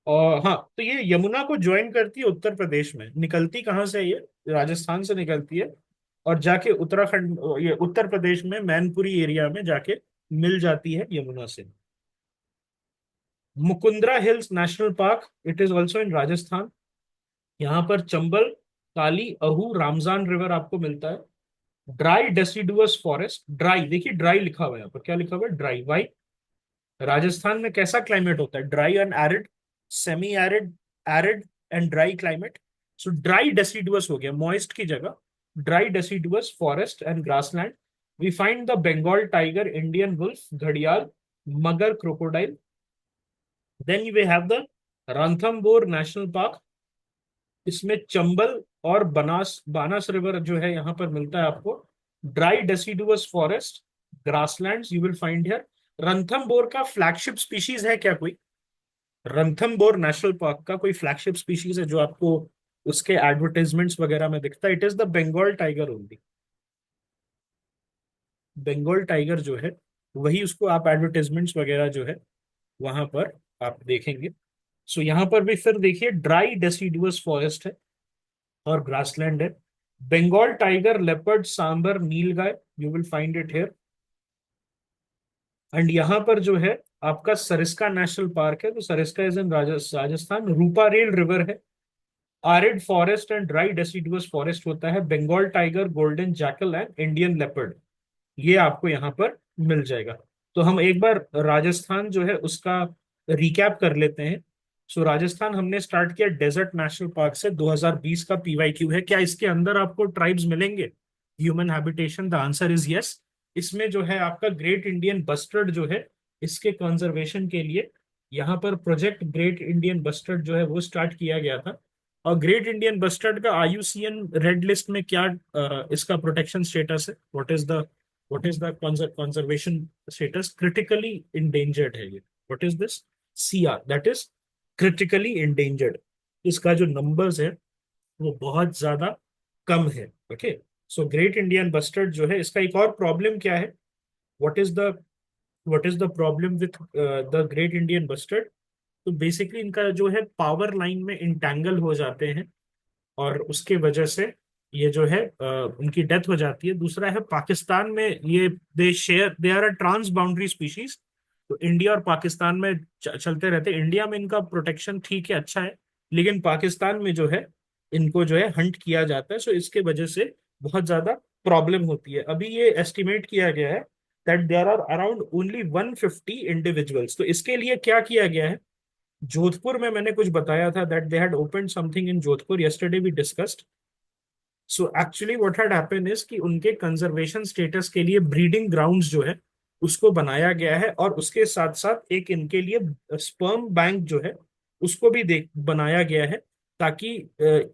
और हाँ, तो ये यमुना को ज्वाइन करती है उत्तर प्रदेश में। निकलती कहाँ से है ये? राजस्थान से निकलती है, और जाके उत्तराखंड, ये उत्तर प्रदेश में मैनपुरी एरिया में जाके मिल जाती है यमुना से। Mukundra hills national park, it is also in Rajasthan. यहाँ पर चंबल, काली, अहू, रामजान रिवर आपको मिलता है। ड्राई डेसिडुअस फॉरेस्ट, ड्राई, देखिए ड्राई लिखा हुआ है यहाँ पर, क्या लिखा हुआ है? ड्राई। वाई? राजस्थान में कैसा क्लाइमेट होता है? Dry and arid, semi arid, arid and dry climate. So dry deciduous हो गया, मॉइस्ट की जगह dry deciduous forest and grassland. We find the Bengal tiger, Indian wolf, घड़ियाल, mugger, crocodile. Then we have the Ranthambore national park. इसमें चंबल और Banas, बानस river जो है यहाँ पर मिलता है आपको। Dry deciduous forest, grasslands you will find here. Ranthambore का फ्लैगशिप स्पीशीज है क्या कोई? रणथंबोर नेशनल पार्क का कोई फ्लैगशिप स्पीशीज है जो आपको उसके एडवर्टाइजमेंट्स वगैरह में दिखता है, it is the Bengal tiger only. Bengal tiger जो है वही, उसको आप एडवर्टाइजमेंट्स वगैरह जो है वहां पर आप देखेंगे। सो यहाँ पर भी फिर देखिए ड्राई डेसिडुअस फॉरेस्ट है और ग्रासलैंड है। Bengal tiger, leopard, sambar, nilgai, you will find it here. And यहाँ पर जो है आपका सरिस्का नेशनल पार्क है, तो Sariska is in Rajasthan. Ruparel river है। Arid forest and dry deciduous forest होता है। Bengal tiger, golden jackal and Indian leopard, ये आपको यहाँ पर मिल जाएगा। तो हम एक बार राजस्थान जो है उसका रिकैप कर लेते हैं। सो राजस्थान हमने स्टार्ट किया डेजर्ट नेशनल पार्क से। 2020 का पीवाईक्यू है, क्या इसके अंदर आपको ट्राइब्स मिलेंगे, human habitation? The answer is yes. इसमें जो है आपका ग्रेट इंडियन बस्टर्ड जो है, इसके कंजर्वेशन के लिए यहाँ पर प्रोजेक्ट ग्रेट इंडियन बस्टर्ड जो है वो स्टार्ट किया गया था। और ग्रेट इंडियन बस्टर्ड का आईयूसीएन रेड लिस्ट में क्या इसका प्रोटेक्शन स्टेटस है? What is the conservation status? Critically endangered है ये। What is this? CR, that is critically endangered. इसका जो नंबर्स है वो बहुत ज्यादा कम है। Okay, so great Indian bustard जो है, इसका एक और प्रॉब्लम क्या है? What is the what is the problem with the great Indian bustard? तो बेसिकली इनका जो है पावर लाइन में इंटैंगल हो जाते हैं और उसके वजह से ये जो है उनकी डेथ हो जाती है। दूसरा है पाकिस्तान में ये they are a trans boundary species. तो इंडिया और पाकिस्तान में चलते रहते हैं। इंडिया में इनका प्रोटेक्शन ठीक है, अच्छा है, लेकिन पाकिस्तान में जो है इनको जो है हंट किया जाता है। सो इसके वजह से बहुत ज्यादा प्रॉब्लम होती है। अभी ये एस्टिमेट किया गया है that there are around only 150 individuals. तो इसके लिए क्या किया गया है? जोधपुर में मैंने कुछ बताया था that they had open something in Jodhpur, yesterday we discussed. So actually what had happened is कि उनके कंजर्वेशन स्टेटस के लिए ब्रीडिंग ग्राउंड्स जो है उसको बनाया गया है, और उसके साथ साथ एक इनके लिए स्पर्म बैंक जो है उसको भी देख बनाया गया है, ताकि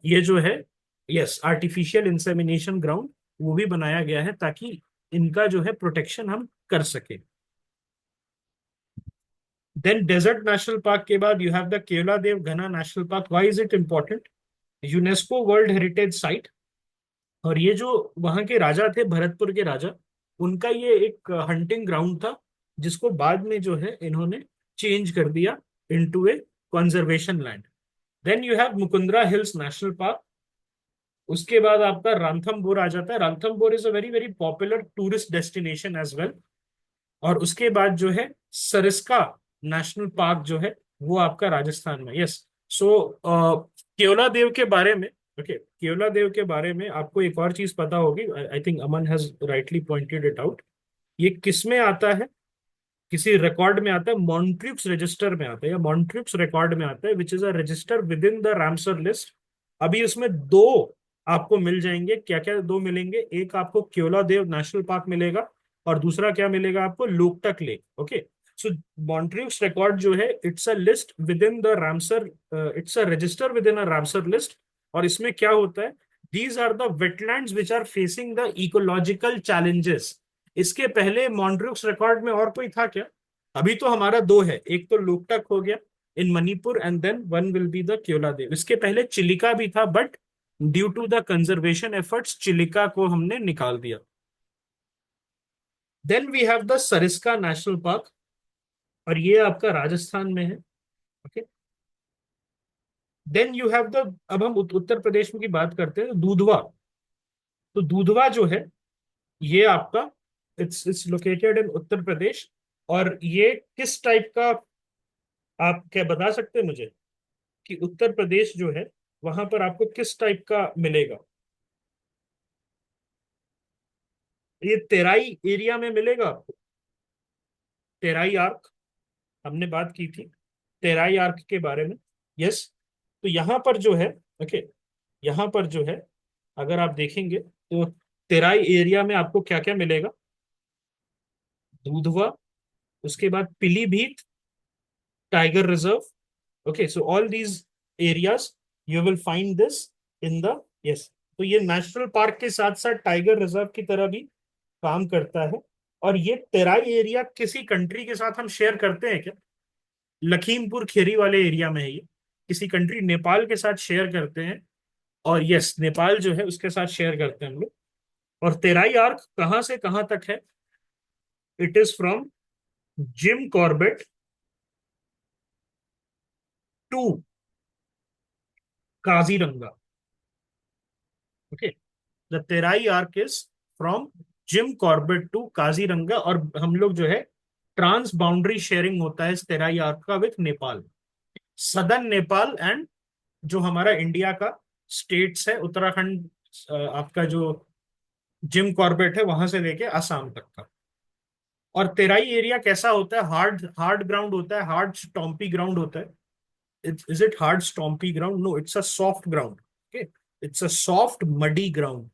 ये जो है, यस, आर्टिफिशियल इंसेमिनेशन ग्राउंड वो भी बनाया गया है ताकि इनका जो है प्रोटेक्शन हम कर सके। देन डेजर्ट नेशनल पार्क के बाद you have the Keoladeo Ghana national park. Why is it important? UNESCO world heritage site. और ये जो वहां के राजा थे, भरतपुर के राजा, उनका ये एक हंटिंग ग्राउंड था, जिसको बाद में जो है इन्होंने चेंज कर दिया into a conservation land. Then you have Mukundra hills national park. उसके बाद आपका रांथमबोर आ जाता है। Ranthambore is a very very popular tourist destination as well. और उसके बाद जो है सरिस्का नेशनल पार्क जो है वो आपका राजस्थान में। यस, सो केवला देव के बारे में, ओके, केवला देव के बारे में आपको एक और चीज पता होगी। I think Aman has rightly pointed it out. ये किस में आता है? किसी रिकॉर्ड में आता है, मॉन्ट्रिक्स रजिस्टर में आता है, या मॉन्ट्रिक्स रिकॉर्ड में आता है, which is a register within the Ramsar list. अभी उसमें दो आपको मिल जाएंगे। क्या क्या दो मिलेंगे? एक आपको केवला देव नेशनल पार्क मिलेगा, और दूसरा क्या मिलेगा आपको? Loktak lake. Okay, so Montreux record जो है it's a list within the Ramsar, it's a register within a Ramsar list. और इसमें क्या होता है? These are the wetlands which are facing the ecological challenges. इसके पहले मॉन्ट्रिक्स रिकॉर्ड में और कोई था क्या? अभी तो हमारा दो है, एक तो लोकटक हो गया in Manipur, and then one will be the Keoladeo. इसके पहले चिलिका भी था, but due to the conservation efforts Chilika को हमने निकाल दिया। Then we have the Sariska national park, और ये आपका राजस्थान में है। Okay, then you have the, अब हम उत्तर प्रदेश में की बात करते हैं, दूधवा। तो दूधवा जो है ये आपका, इट्स लोकेटेड इन उत्तर प्रदेश। और ये किस टाइप का, आप क्या बता सकते हैं मुझे कि उत्तर प्रदेश जो है वहां पर आपको किस टाइप का मिलेगा? ये तेराई एरिया में मिलेगा आपको। तेराई आर्क, हमने बात की थी तेराई आर्क के बारे में। यस, तो यहाँ पर जो है, ओके, यहाँ पर जो है अगर आप देखेंगे तो तेराई एरिया में आपको क्या क्या मिलेगा? दूधवा, उसके बाद Pilibhit tiger reserve. Okay, so all these areas you will find this in the, yes, तो ये नेशनल पार्क के साथ साथ टाइगर रिजर्व की तरह भी काम करता है। और ये तेराई एरिया किसी कंट्री के साथ हम शेयर करते हैं क्या? लखीमपुर खीरी वाले एरिया में है ये। किसी कंट्री नेपाल के साथ शेयर करते हैं, और यस, नेपाल जो है उसके साथ शेयर करते हैं हम लोग। और तेराई आर्क कहां से कहां तक है? It is from Jim Corbett to Kaziranga. Okay, the Terai arc is from Jim Corbett to Kaziranga. और हम लोग जो है ट्रांस बाउंड्री शेयरिंग होता है इस तेराई आर्क का with Nepal, southern Nepal and जो हमारा इंडिया का स्टेट्स है उत्तराखंड, आपका जो जिम कॉर्बेट है वहां से लेके असम तक का। और तेराई एरिया कैसा होता है? हार्ड हार्ड ग्राउंड होता है, हार्ड स्टॉम्पी ग्राउंड होता है। Is it hard stompy ground? No, it's a soft ground. Okay, it's a soft muddy ground.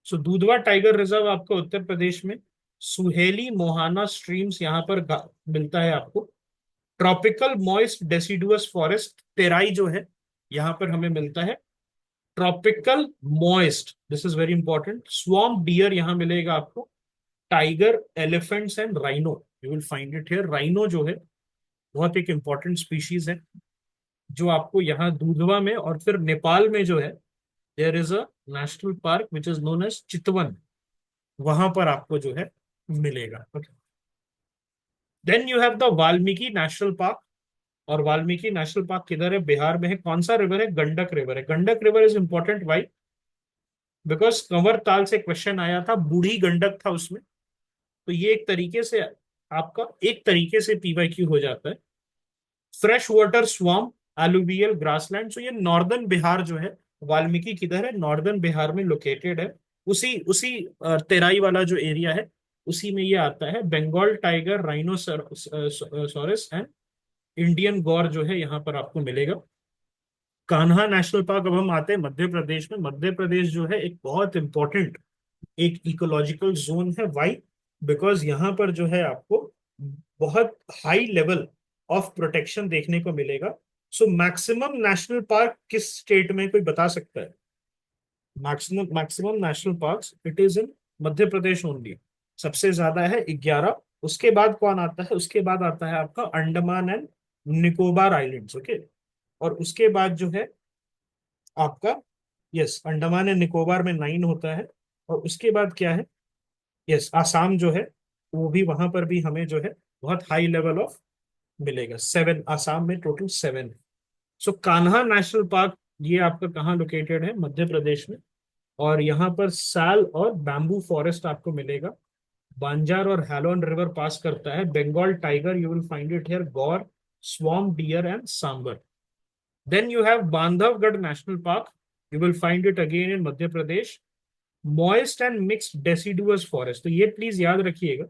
So Dudhwa tiger reserve आपको उत्तर प्रदेश में, सुहेली मोहाना स्ट्रीम्स यहाँ पर मिलता है आपको। Tropical moist deciduous forest Terai जो है यहाँ पर हमें मिलता है। Tropical moist, this is very important, swamp deer यहाँ मिलेगा आपको। Tiger, elephants and rhino, you will find it here. Rhino जो है बहुत एक इंपॉर्टेंट स्पीशीज है जो आपको यहाँ दूधवा में और फिर नेपाल में जो है, there is a national park which is known as Chitwan, वहां पर आपको जो है मिलेगा। Okay, then you have the Valmiki national park. और वाल्मीकि नेशनल पार्क किधर है? बिहार में है। कौन सा रिवर है? गंडक रिवर है। Gandak river is important, why? Because Kanwar Tal से क्वेश्चन आया था, बूढ़ी गंडक था उसमें। तो ये एक तरीके से आपका एक तरीके से पीवाईक्यू हो जाता है। Fresh water swamp, alluvial grassland. So ये नॉर्दर्न बिहार जो है, वाल्मीकि किधर है? नॉर्दर्न बिहार में लोकेटेड है। उसी उसी तेराई वाला जो एरिया है उसी में ये आता है। Bengal tiger, rhinoceros and Indian gaur जो है यहाँ पर आपको मिलेगा। Kanha national park. अब हम आते हैं मध्य प्रदेश में। मध्य प्रदेश जो है एक बहुत इंपॉर्टेंट एक इकोलॉजिकल जोन है। वाई? बिकॉज यहाँ पर जो है आपको बहुत हाई लेवल ऑफ प्रोटेक्शन देखने को मिलेगा। सो मैक्सिमम नेशनल पार्क किस स्टेट में, कोई बता सकता है? Maximum maximum national parks it is in Madhya Pradesh only. सबसे ज्यादा है 11। उसके बाद कौन आता है? उसके बाद आता है आपका Andaman and Nicobar islands. Okay, और उसके बाद जो है आपका, यस, अंडमान एंड निकोबार में 9 होता है। और उसके बाद क्या है? यस, आसाम जो है वो भी, वहां पर भी हमें जो है बहुत हाई लेवल ऑफ मिलेगा। 7 आसाम में टोटल 7। सो कान्हा नेशनल पार्क ये आपका कहाँ लोकेटेड है? मध्य प्रदेश में। और यहाँ पर साल और बैम्बू फॉरेस्ट आपको मिलेगा। बांजार और हैलोन रिवर पास करता है। Bengal tiger, you will find it here. Gaur, swamp deer and sambar. Then you have Bandhavgarh national park, you will find it again in Madhya Pradesh. Moist and mixed deciduous forest, तो ये प्लीज याद रखिएगा।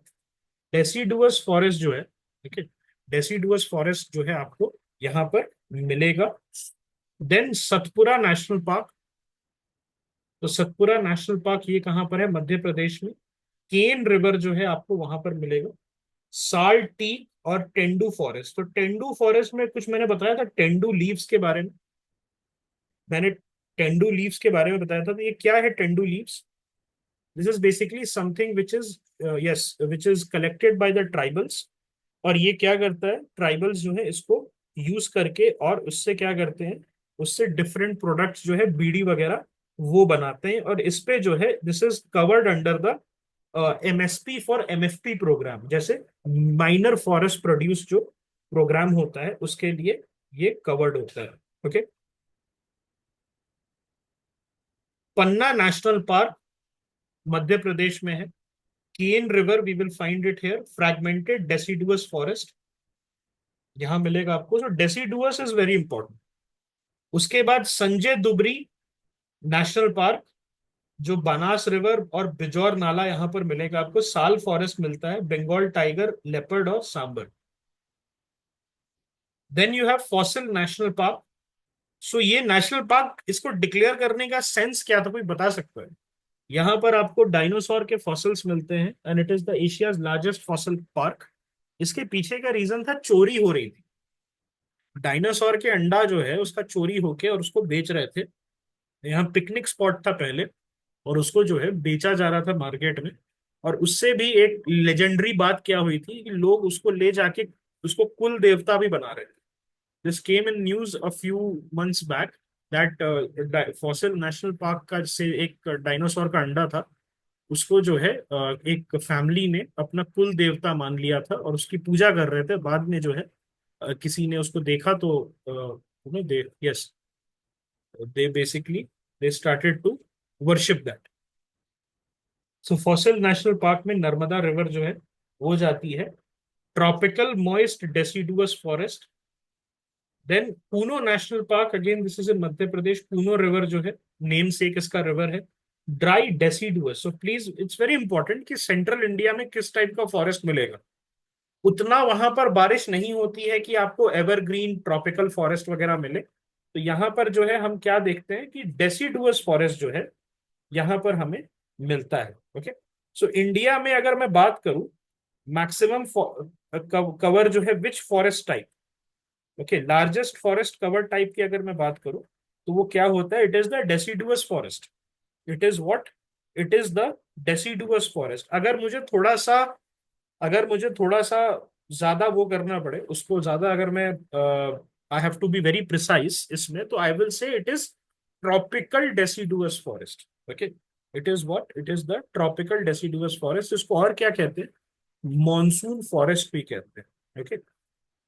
डेसिडुअस फॉरेस्ट जो है, ठीक है, डेसिडुअस फॉरेस्ट जो है आपको यहाँ पर मिलेगा। Then Satpura national park. तो सतपुरा नेशनल पार्क ये कहाँ पर है? मध्य प्रदेश में। केन रिवर जो है आपको वहां पर मिलेगा। साल टी और टेंडू फॉरेस्ट। तो टेंडू फॉरेस्ट में कुछ मैंने बताया था टेंडू लीव्स के बारे में। मैंने टेंडू लीव्स के बारे में बताया था। तो ये क्या है tendu leaves? This is basically something which is, yes, which is collected by the tribals. और ये क्या करता है? ट्राइबल्स जो है इसको यूज करके और उससे क्या करते हैं, उससे डिफरेंट प्रोडक्ट्स जो है बीड़ी वगैरह वो बनाते हैं। और इस पे जो है this is covered under the MSP for MFP programme. जैसे माइनर फॉरेस्ट प्रोड्यूस जो प्रोग्राम होता है उसके लिए ये कवर्ड होता है। Okay, Panna national park Madhya Pradesh में है। Ken river, we will find it here. Fragmented deciduous forest यहां मिलेगा आपको। So deciduous is very important. उसके बाद संजय दुबरी नेशनल पार्क, जो बनास रिवर और बिजौर नाला यहाँ पर मिलेगा आपको। साल फॉरेस्ट मिलता है। बंगाल टाइगर, लेपर्ड और sambar. Then you have fossil national park. सो ये नेशनल पार्क, इसको डिक्लेयर करने का सेंस क्या था, कोई बता सकता है? यहाँ पर आपको डायनासोर के फॉसिल्स मिलते हैं and it is the Asia's largest fossil park. इसके पीछे का रीजन था चोरी हो रही थी। डायनासोर के अंडा जो है उसका चोरी होके और उसको बेच रहे थे। यहाँ पिकनिक स्पॉट था पहले, और उसको जो है बेचा जा रहा था मार्केट में। और उससे भी एक लेजेंडरी बात क्या हुई थी कि लोग उसको ले जाके उसको कुल देवता भी बना रहे थे। This came in news a few months back. That fossil national park का से एक डायनासोर का अंडा था, उसको जो है एक फैमिली ने अपना कुल देवता मान लिया था और उसकी पूजा कर रहे थे। बाद में जो है किसी ने उसको देखा तो they yes they basically they started to worship that. So fossil national park में नर्मदा रिवर जो है वो जाती है। Tropical moist deciduous forest. Then Kuno national park, again this is in Madhya Pradesh. Kuno river जो है नेम से किसका रिवर है, dry deciduous. So please it's very important कि सेंट्रल इंडिया में किस टाइप का फॉरेस्ट मिलेगा। उतना वहां पर बारिश नहीं होती है कि आपको एवरग्रीन ट्रॉपिकल फॉरेस्ट वगैरह मिले। तो यहाँ पर जो है हम क्या देखते हैं कि डेसिडुअस फॉरेस्ट जो है यहाँ पर हमें मिलता है। ओके, सो इंडिया में अगर मैं बात करूं मैक्सिमम कवर जो है विच forest type, okay, largest forest cover type की अगर मैं बात करूं तो वो क्या होता है, it is the deciduous forest. It is what, it is the deciduous forest. अगर मुझे थोड़ा सा ज्यादा वो करना पड़े उसको ज्यादा, अगर मैं I have to be very precise इसमें, तो I will say it is tropical deciduous forest. Okay, it is what, it is the tropical deciduous forest. इसको और क्या कहते हैं, मॉनसून फॉरेस्ट भी कहते हैं। Okay,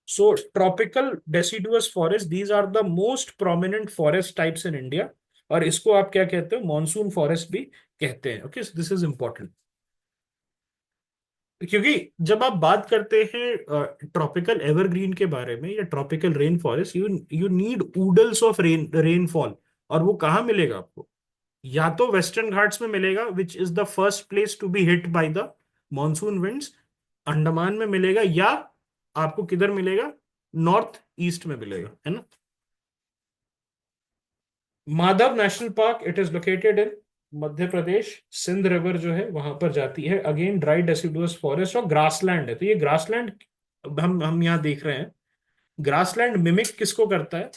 so tropical deciduous forest, these are the most prominent forest types in India। और इसको आप क्या कहते हो, मॉनसून फॉरेस्ट भी कहते हैं। ओके, दिस इज इंपॉर्टेंट क्योंकि जब आप बात करते हैं ट्रॉपिकल एवरग्रीन के बारे में या tropical rain forest, you you need oodles of rainfall. और वो कहाँ मिलेगा आपको, या तो वेस्टर्न घाट्स में मिलेगा which is the first place to be hit by the monsoon winds, Andaman में मिलेगा, या आपको किधर मिलेगा, नॉर्थ ईस्ट में मिलेगा, है ना। Madhav national park, it is located in Madhya Pradesh. Sindh river जो है वहां पर जाती है। अगेन ड्राई डेसिडुअस फॉरेस्ट और ग्रासलैंड है। तो ये ग्रासलैंड हम यहाँ देख रहे हैं। ग्रासलैंड मिमिक किसको करता है,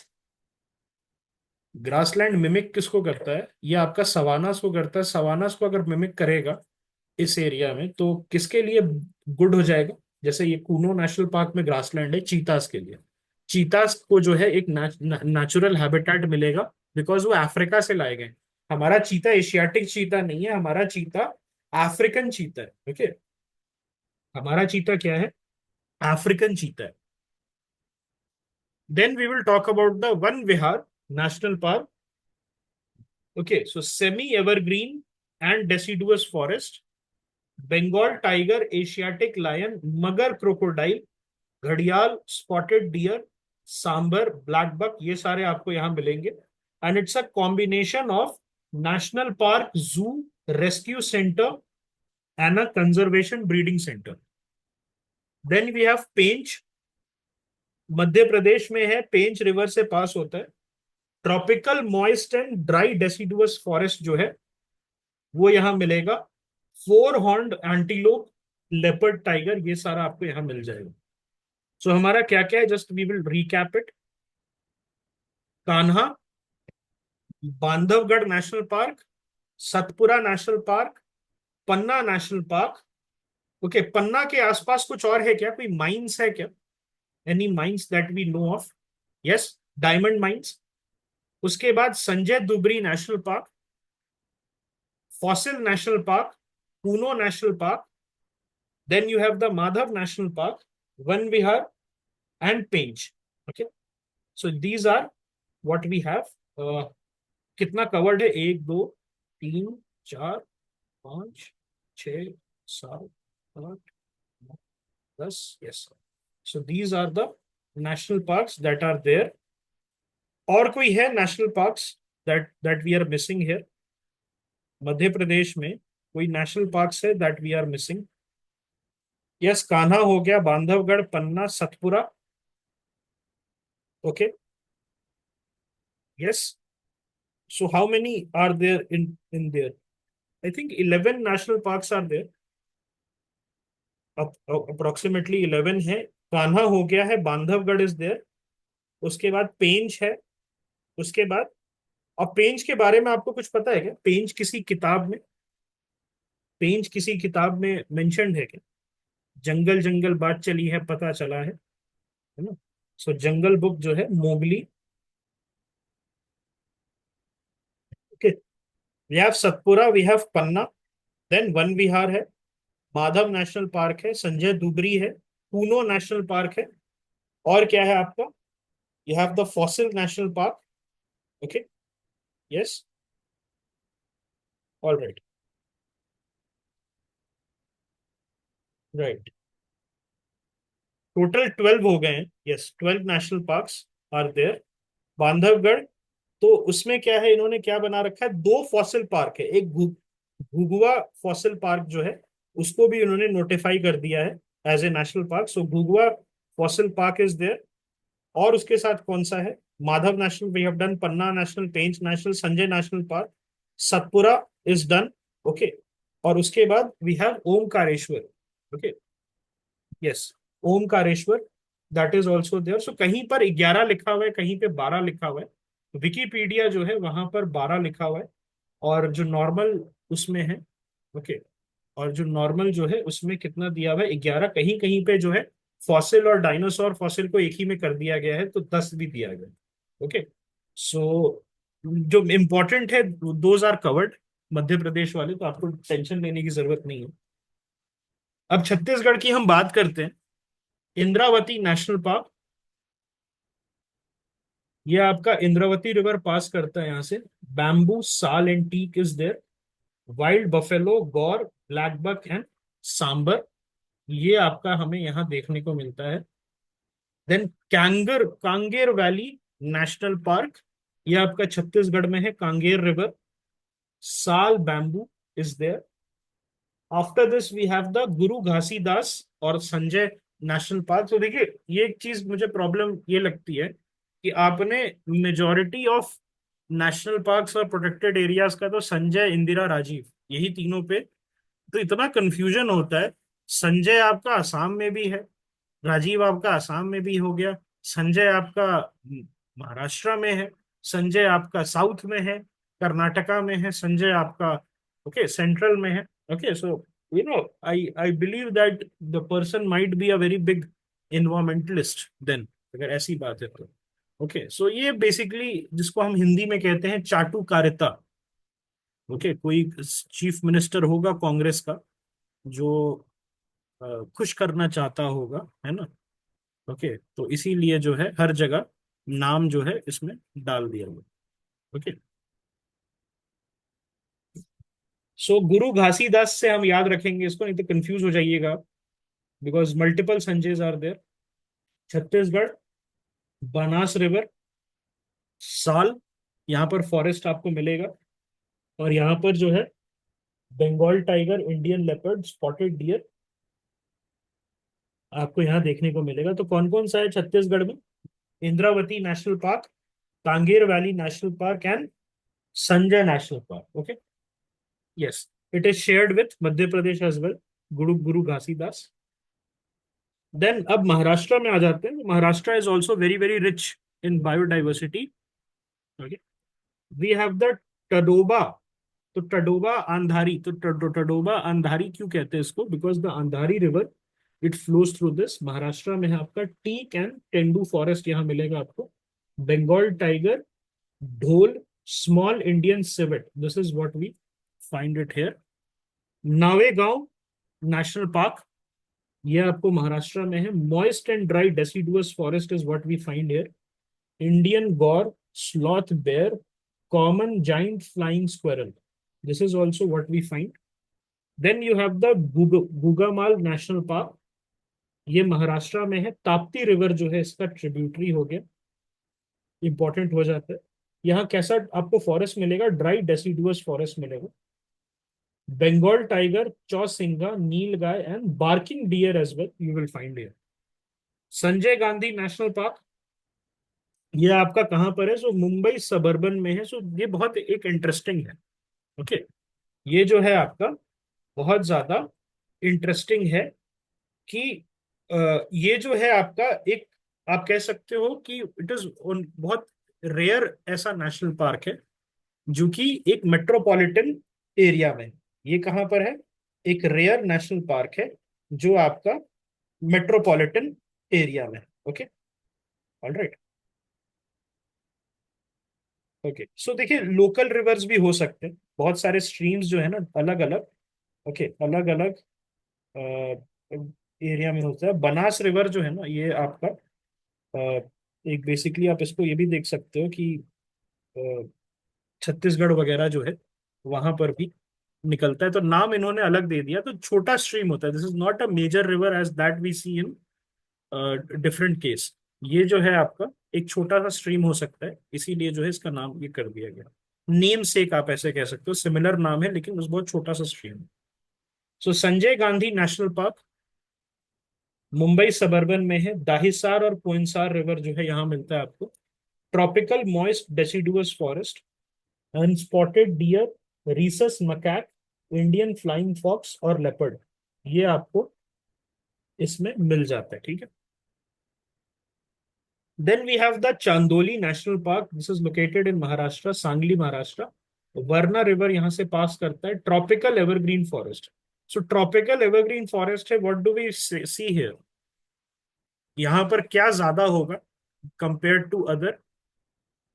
ग्रासलैंड मिमिक किसको करता है, ये आपका सवानास को करता है। सवानास को अगर मिमिक करेगा इस एरिया में तो किसके लिए गुड हो जाएगा, जैसे ये कूनो नेशनल पार्क में ग्रासलैंड है चीतास के लिए। चीतास को जो है एक नेचुरल हैबिटेट मिलेगा बिकॉज वो अफ्रीका से लाए गए। हमारा चीता एशियाटिक चीता नहीं है, हमारा चीता अफ्रीकन चीता है। ओके, हमारा चीता क्या है, अफ्रीकन चीता है। Then we will talk about the Van Vihar national park. Okay, so semi evergreen and deciduous forest, Bengal tiger, Asiatic lion, mugger crocodile, घड़ियाल, spotted deer, sambar, black buck, ये सारे आपको यहां मिलेंगे। And it's a combination of national park, zoo, rescue centre and a conservation breeding centre. Then we have Pench, Madhya Pradesh में है, Pench river से पास होता है। Tropical moist and dry deciduous forest जो है वो यहां मिलेगा। Four horned antelope, leopard tiger, ये सारा आपको यहां मिल जाएगा। सो हमारा क्या क्या है, just we will recap it. Kanha, Bandhavgarh national park, Satpura national park, Panna national park. Okay, Panna के आसपास कुछ और है क्या, कोई माइंस है क्या, any mines that we know of. Yes, diamond mines. उसके बाद Sanjay Dubri national park, fossil national park, Kuno national park, then you have the Madhav national park, Van Vihar and Pench. Okay, so these are what we have. कितना covered है, एक दो तीन चार पाँच छ सात आठ नौ, 10, yes. So these are the national parks that are there. और कोई है national parks that that we are missing here, Madhya Pradesh में कोई नेशनल पार्क्स है that we are missing. Yes, Kanha हो गया, Bandhavgarh, Panna, Satpura. Okay, yes. So how many are there in there, I think 11 national parks are there, approximately 11 है। कान्हा हो गया है, Bandhavgarh is there, उसके बाद पेंच है, उसके बाद। अब पेंच के बारे में आपको कुछ पता है क्या, पेंच किसी किताब में, पेंच किसी किताब में मेंशन्ड है क्या, जंगल जंगल बात चली है पता चला है ना। सो जंगल बुक जो है Mowgli, we have Satpura, we have Panna, then Van Vihar है, माधव नेशनल पार्क है, संजय दुबरी है, पूनो नेशनल पार्क है, और क्या है आपका, you have the fossil national park. Okay, yes, all right, right, total 12 हो गए हैं, yes, 12 national parks are there. Bandhavgarh, तो उसमें क्या है, इन्होंने क्या बना रखा है, दो फॉसिल पार्क है, एक घुघुआ फॉसिल पार्क जो है उसको भी इन्होंने नोटिफाई कर दिया है as a national park, so Ghughua fossil park is there. और उसके साथ कौन सा है, Madhav national we have done, Panna national, Pench national, Sanjay national park, Satpura is done. Okay, और उसके बाद we have Omkareshwar. Okay, yes, Omkareshwar, that is also there. So कहीं पर 11 लिखा हुआ है, कहीं पे 12 लिखा हुआ है। विकीपीडिया जो है वहां पर 12 लिखा हुआ है, और जो नॉर्मल उसमें है, ओके, और जो नॉर्मल जो है उसमें कितना दिया हुआ है, 11। कहीं कहीं पे जो है फॉसिल और डायनासोर फॉसिल को एक ही में कर दिया गया है, तो 10 भी दिया गया है। ओके, सो जो इम्पोर्टेंट है those are covered, Madhya Pradesh वाले, तो आपको टेंशन लेने की जरूरत नहीं है। अब छत्तीसगढ़ की हम बात करते हैं। इंद्रावती नेशनल पार्क, ये आपका इंद्रावती रिवर पास करता है यहाँ से। Bamboo, sal and teak is there. Wild buffalo, gaur, black buck and sambar, ये आपका हमें यहाँ देखने को मिलता है। Then Kanger valley national park, ये आपका छत्तीसगढ़ में है, Kanger river. Sal bamboo is there. After this we have the Guru Ghasidas और संजय नेशनल पार्क। तो देखिए, ये एक चीज मुझे प्रॉब्लम ये लगती है कि आपने मेजॉरिटी ऑफ नेशनल पार्क्स और प्रोटेक्टेड एरियाज का तो संजय, इंदिरा, राजीव, यही तीनों पे, तो इतना कंफ्यूजन होता है। संजय आपका असम में भी है, राजीव आपका असम में भी हो गया, संजय आपका महाराष्ट्र में है, संजय आपका साउथ में है, कर्नाटका में है, संजय आपका ओके सेंट्रल में है। Okay, so I believe that the person might be a very big environmentalist then, अगर ऐसी बात है तो। ओके, सो ये बेसिकली जिसको हम हिंदी में कहते हैं चाटुकारिता। ओके, कोई चीफ मिनिस्टर होगा कांग्रेस का जो खुश करना चाहता होगा, है ना। ओके, तो इसीलिए जो है हर जगह नाम जो है इसमें डाल दिया गया। ओके, सो गुरु घासीदास से हम याद रखेंगे इसको, नहीं तो कंफ्यूज हो जाइएगा, because multiple Sanjays are there. Chhattisgarh, Banas river, sal, यहाँ पर फॉरेस्ट आपको मिलेगा, और यहाँ पर जो है Bengal tiger, Indian leopard, spotted deer आपको यहाँ देखने को मिलेगा। तो कौन कौन सा है छत्तीसगढ़ में, Indravati national park, Kanger valley national park and Sanjay national park. Okay, yes, it is shared with Madhya Pradesh as well, Guru Ghasidas. Then अब महाराष्ट्र में आ जाते हैं। Maharashtra is also very very rich in biodiversity. Okay, we have the Tadoba. तो टडोबा अंधारी, तो टडोबा अंधारी क्यों कहते हैं इसको, because the Andhari river it flows through this. Maharashtra में है आपका टीक एंड तेंदू फॉरेस्ट, यहाँ मिलेगा आपको। Bengal tiger, dhole, small Indian civet, this is what we find it here. Navegaon national park, ये आपको महाराष्ट्र में है। Moist and dry deciduous forest is what we find here. Indian gaur, sloth bear, common giant flying squirrel, this is also what we find. Then you have the Gugamal national park, ये महाराष्ट्र में है। Tapti river जो है इसका ट्रिब्यूटरी हो गया, important हो जाता है। यहाँ कैसा आपको फॉरेस्ट मिलेगा, ड्राई डेसिडुअस फॉरेस्ट मिलेगा। Bengal tiger, chousingha, nilgai and barking deer as well you will find here. Sanjay Gandhi national park, ये आपका कहाँ पर है, सो मुंबई सबर्बन में है। सो ये बहुत एक इंटरेस्टिंग है। ओके, ये जो है आपका बहुत ज्यादा इंटरेस्टिंग है कि ये जो है आपका एक, आप कह सकते हो कि इट इज बहुत रेयर ऐसा नेशनल पार्क है जो कि एक मेट्रोपॉलिटन एरिया में है। ये कहाँ पर है, एक रेयर नेशनल पार्क है जो आपका मेट्रोपॉलिटन एरिया में है। Okay, alright. ओके, सो देखिए लोकल रिवर्स भी हो सकते हैं, बहुत सारे स्ट्रीम्स जो है ना अलग अलग, ओके, अलग अलग एरिया में होता है। बनास रिवर जो है ना ये आपका एक बेसिकली आप इसको ये भी देख सकते हो कि अ, छत्तीसगढ़ वगैरह जो है वहां पर भी निकलता है, तो नाम इन्होंने अलग दे दिया, तो छोटा स्ट्रीम होता है। This is not a major river as that we see in different case. ये जो है आपका एक छोटा सा स्ट्रीम हो सकता है, इसीलिए जो है इसका नाम ये कर दिया गया। नेम सेक आप ऐसे कह सकते हो, सिमिलर नाम है लेकिन उस बहुत छोटा सा स्ट्रीम है। So Sanjay Gandhi national park Mumbai suburban में है। दाहिसार और कोइंसार रिवर जो है यहाँ मिलता है आपको। Tropical moist deciduous forest, unspotted deer, rhesus macaque, Indian flying fox और लेपर्ड, ये आपको इसमें मिल जाता है, ठीक है। Then we have the Chandoli national park, this is located in Maharashtra, Sangli Maharashtra. Warna river यहाँ से पास करता है। Tropical evergreen forest, so tropical evergreen forest है, what do we see here, यहाँ पर क्या ज्यादा होगा कंपेयर टू अदर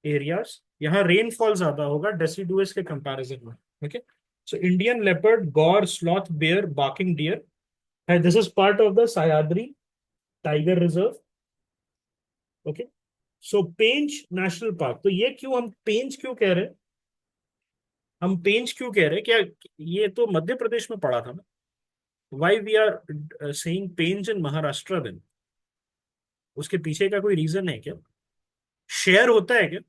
एरियाज, यहाँ रेनफॉल ज्यादा होगा डेसिडुअस के कंपैरिजन में, ओके। सो इंडियन लेपर्ड, गौर, स्लॉथ, बेयर, बाकिंग डियर है, this is part of the Sahyadri tiger reserve, okay. So Pench national park, तो ये क्यों हम पेंच क्यों कह रहे हैं, हम पेंच क्यों कह रहे हैं, क्या ये तो मध्य प्रदेश में पड़ा था ना, why we are saying Pench in Maharashtra then, उसके पीछे का कोई रीजन है क्या, शेयर होता है क्या?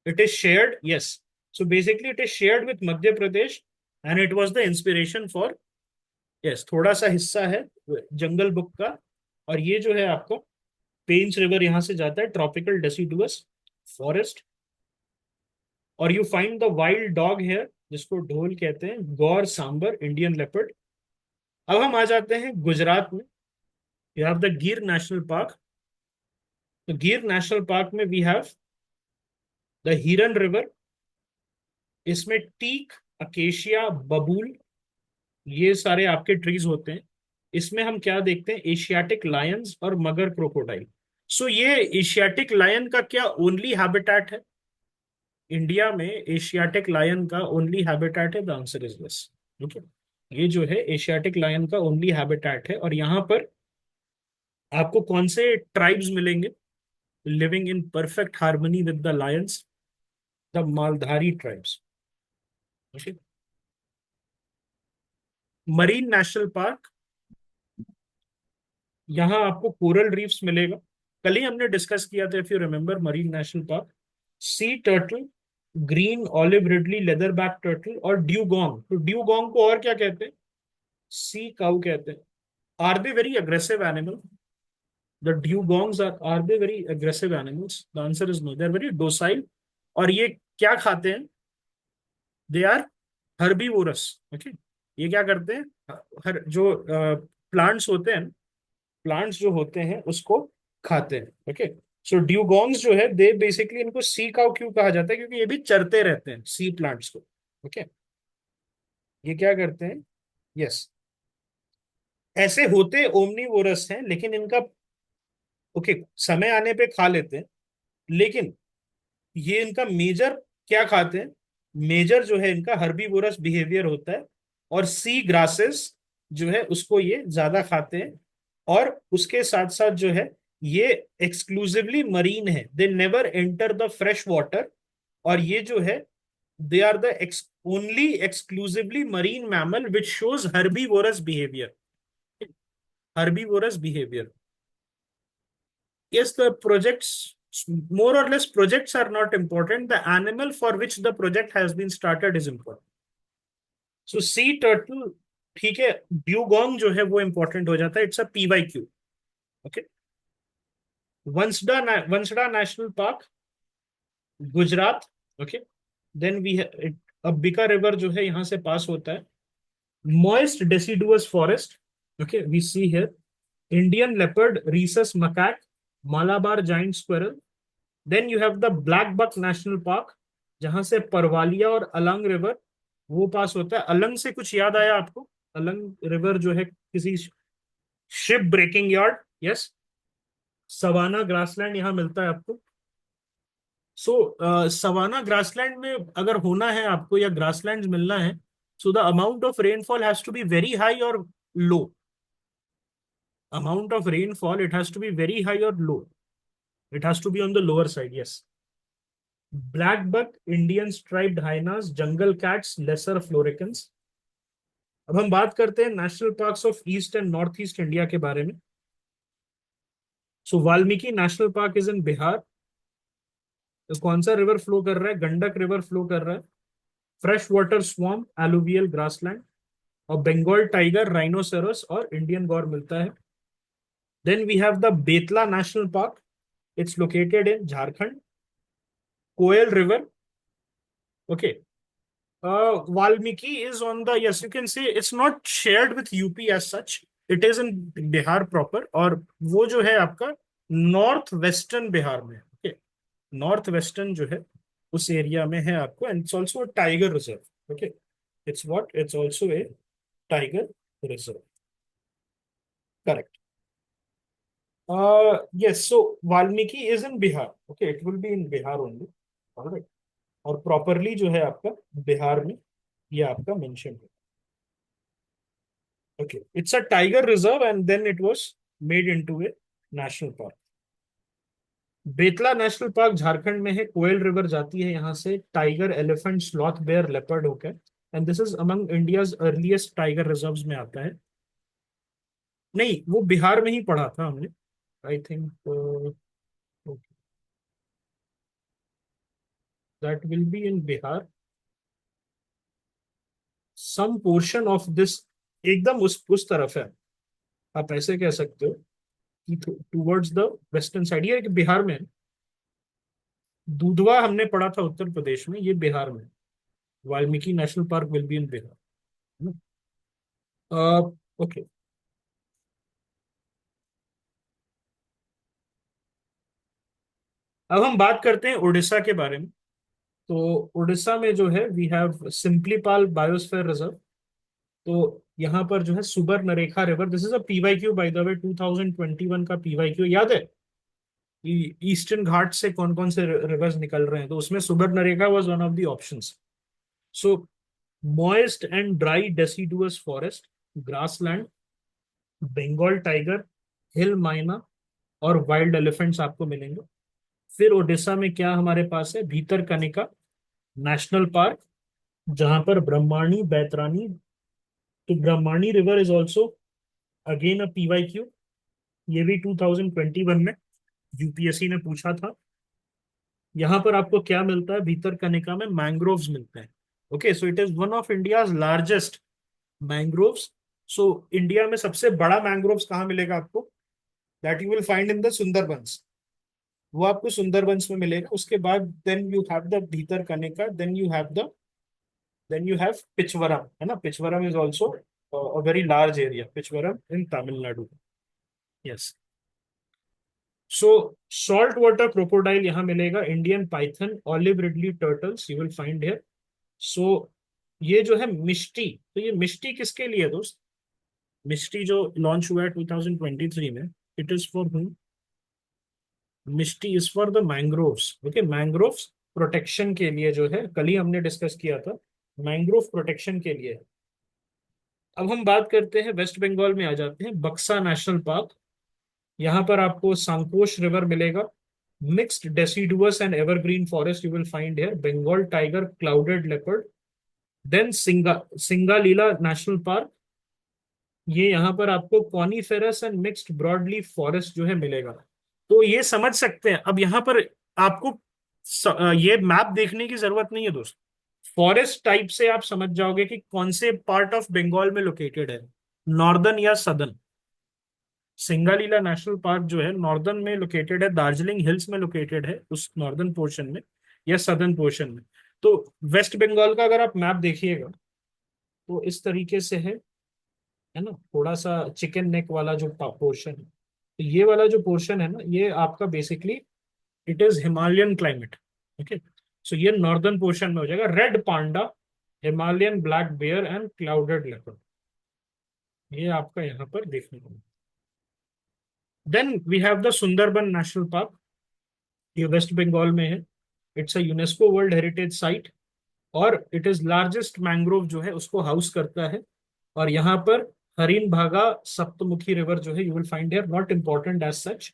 It is shared, yes. So basically it is shared with Madhya Pradesh and it was the inspiration for, yes, थोड़ा सा हिस्सा है जंगल बुक का। और ये जो है आपको पेंच रिवर यहां से जाता है, ट्रॉपिकल डेसिडुअस फॉरेस्ट। और you find the wild dog here, जिसको ढोल कहते हैं, गौर, सांबर, इंडियन लेपर्ड। अब हम आ जाते हैं गुजरात में। यू हैव द गिर नेशनल पार्क। तो गिर नेशनल पार्क में वी हैव द हिरन रिवर, इसमें टीक, अकेशिया, बबूल, ये सारे आपके ट्रीज होते हैं। इसमें हम क्या देखते हैं, एशियाटिक लायंस और मगर क्रोकोडाइल। सो ये एशियाटिक लायन का क्या ओनली हैबिटेट है इंडिया में? एशियाटिक लायन का ओनली हैबिटेट है, the answer is yes, okay. ये जो है एशियाटिक लायन का ओनली हैबिटेट है, और यहाँ पर आपको कौन से ट्राइब्स मिलेंगे living in perfect harmony with the Lions? The Maldhari tribes, okay. Marine national park, यहाँ आपको कोरल रीफ्स मिलेगा। कल ही हमने डिस्कस किया था, if you remember, marine national park. Sea turtle, green olive ridley leather back turtle और dugong. तो dugong को और क्या कहते हैं? सी काउ कहते हैं। Are they very aggressive animal? The dugongs are they very aggressive animals? The answer is no, they are very docile. और ये क्या खाते हैं? They are herbivorous, okay. ये क्या करते हैं, हर जो प्लांट्स होते हैं, प्लांट्स जो होते हैं उसको खाते हैं, ओके। सो ड्यूगोंग्स जो है, दे बेसिकली, इनको सी काउ क्यों कहा जाता है, क्योंकि ये भी चरते रहते हैं सी प्लांट्स को, ओके। ये क्या करते हैं, यस, ऐसे होते ओमनीवोरस हैं, लेकिन इनका, ओके, समय आने पे खा लेते हैं, लेकिन ये इनका मेजर क्या खाते हैं, मेजर जो है इनका हर्बीवोरस बिहेवियर होता है। और सी ग्रासेस जो है उसको ये ज्यादा खाते हैं। और उसके साथ साथ जो है ये एक्सक्लूसिवली मरीन है, they never enter the fresh water. और ये जो है, they are the only exclusively marine mammal which shows herbivorous behaviour, herbivorous behaviour. Yes, the projects, more or less, projects are not important. The animal for which the project has been started is important. So sea turtle, ठीक है, dugong जो है वो important हो जाता है, it's a PYQ, okay. Vansda national park, Gujarat, okay. Then we, Ambika river जो है यहाँ से पास होता है। Moist deciduous forest, okay, we see here Indian leopard, rhesus macaque, Malabar giant squirrel. Then you have the black buck national park, जहां से परवालिया और Alang river वो पास होता है। अलंग से कुछ याद आया आपको? अलंग रिवर जो है किसी ship breaking yard, yes. Savanna grassland यहाँ मिलता है आपको। सो सवाना ग्रासलैंड में अगर होना है आपको या ग्रासलैंड मिलना है, so the amount of rainfall has to be very high और low. Amount of rainfall, it has to be very high or low. It has to be on the lower side, yes. Black buck, Indian striped hyenas, jungle cats, lesser floricans. अब हम बात करते हैं national parks of east and north east India के बारे में. So Valmiki national park is in Bihar. तो कौन सा रिवर फ्लो कर रहा है? गंडक रिवर फ्लो कर रहा है. Fresh water swamp, alluvial grassland. और बंगाल टाइगर, राइनोसेरस और इंडियन गौर मिलता है. Then we have the Betla national park. It's located in Jharkhand. Koel river. Okay. Valmiki is on the, yes, you can say it's not shared with UP as such. It is in Bihar proper. और वो जो है आपका north western Bihar में. Okay. North western जो है उस area में है आपको. And it's also tiger reserve. Okay. It's also a tiger reserve. Correct. Yes, so Valmiki is in Bihar. Okay, it will be in Bihar only. All right. और properly जो है आपका बिहार में ये आपका मेंशन है. Okay. It's a tiger reserve and then it was made into a national park. Betla national park Jharkhand में है. कोयल रिवर जाती है यहाँ से. Tiger, elephant, sloth, bear, leopard होकर. And this is among India's earliest tiger reserves में आता है. नहीं, वो बिहार में ही पढ़ा था हमने, I think. That will be in Bihar. Some portion of this एकदम उस तरफ है. आप ऐसे कह सकते हो कि टूवर्ड्स द वेस्टर्न साइड. ये बिहार में है. दूधवा हमने पढ़ा था उत्तर प्रदेश में, ये बिहार में. Valmiki national park will be in Bihar. Okay. अब हम बात करते हैं उड़ीसा के बारे में. तो उड़ीसा में जो है we have Simlipal biosphere reserve. तो यहाँ पर जो है Subarnarekha river. This is a PYQ by the way. 2021 का पीवाईक्यू याद है? ईस्टर्न घाट से कौन कौन से रिवर्स निकल रहे हैं, तो उसमें Subarnarekha was one of the options. So moist and dry deciduous forest, grassland, Bengal tiger, hill myna और वाइल्ड एलिफेंट्स आपको मिलेंगे. फिर ओडिशा में क्या हमारे पास है? भीतरकनिका नेशनल पार्क, जहां पर ब्रह्माणी, बैतरानी. तो Brahmani river is also again a PYQ. ये भी 2021 में यूपीएससी ने पूछा था. यहाँ पर आपको क्या मिलता है? भीतरकनिका में मैंग्रोव्स मिलते हैं. Okay. So it is one of India's largest mangroves. So India में सबसे बड़ा मैंग्रोव्स कहाँ मिलेगा आपको? That you will find in the Sundarbans. वो आपको सुंदरबंस में मिलेगा. उसके बाद then you have the Bhitarkanika. Then you have Pichavaram, है ना. Pichavaram is also a very large area. Pichavaram in Tamil Nadu. Yes. So salt water crocodile यहाँ मिलेगा. Indian Python, olive ridley turtles you will find here. So ये जो है मिष्टी, तो ये मिष्टी किसके लिए है दोस्त? मिष्टी जो लॉन्च हुआ है 2023 में, इट इज फॉर हुम? मिष्टी is for the mangroves. Okay. Mangroves protection के लिए जो है, कल ही हमने डिस्कस किया था, मैंग्रोव प्रोटेक्शन के लिए. अब हम बात करते हैं वेस्ट बंगाल में आ जाते हैं. बक्सा नेशनल पार्क. यहाँ पर आपको सांकोश रिवर मिलेगा. Mixed deciduous and evergreen forest you will find here. Bengal tiger, clouded leopard. Then Singalila national park. ये यहाँ पर आपको coniferous and mixed broadleaf forest जो है मिलेगा. तो ये समझ सकते हैं. अब यहाँ पर आपको ये मैप देखने की जरूरत नहीं है दोस्त. फॉरेस्ट टाइप से आप समझ जाओगे कि कौन से पार्ट ऑफ बंगाल में लोकेटेड है, नॉर्दर्न या सदर्न. सिंगालीला नेशनल पार्क जो है नॉर्दर्न में लोकेटेड है, दार्जिलिंग हिल्स में लोकेटेड है, उस नॉर्दर्न पोर्शन में या सदर्न पोर्शन में. तो वेस्ट बंगाल का अगर आप मैप देखिएगा तो इस तरीके से है ना. थोड़ा सा चिकन नेक वाला जो पोर्शन है, तो ये वाला जो पोर्शन है ना, ये आपका basically it is Himalayan climate. Okay. So ये नॉर्दर्न पोर्शन में हो जाएगा. Red panda, Himalayan black bear and clouded leopard, ये आपका यहाँ पर देखने को. Then we have the Sundarban national park. ये वेस्ट बंगाल में है. It's a UNESCO world heritage site, और इट इज लार्जेस्ट मैंग्रोव जो है उसको हाउस करता है। और यहाँ पर हरिन भागा सप्तमुखी रिवर जो है you will find here, not important as such.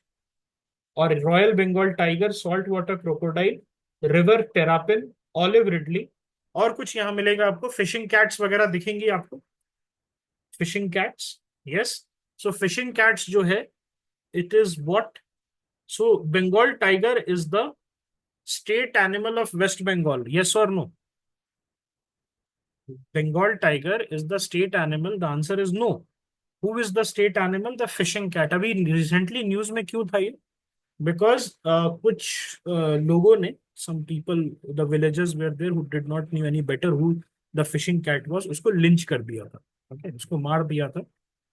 और royal Bengal tiger, salt water crocodile, river terrapin, olive ridley, और कुछ यहाँ मिलेगा आपको, फिशिंग कैट्स वगैरह दिखेंगी आपको, fishing cats. Yes, so fishing cats जो है, it is what, so Bengal tiger is the state animal of West Bengal, yes और no? Bengal tiger is the state animal. The answer is no. Who is the state animal? The fishing cat. अभी recently news में क्यों था ये? Because कुछ लोगों ने, some people, the villagers were there who did not know any better who the fishing cat was, उसको lynch कर दिया था, okay? उसको मार दिया था,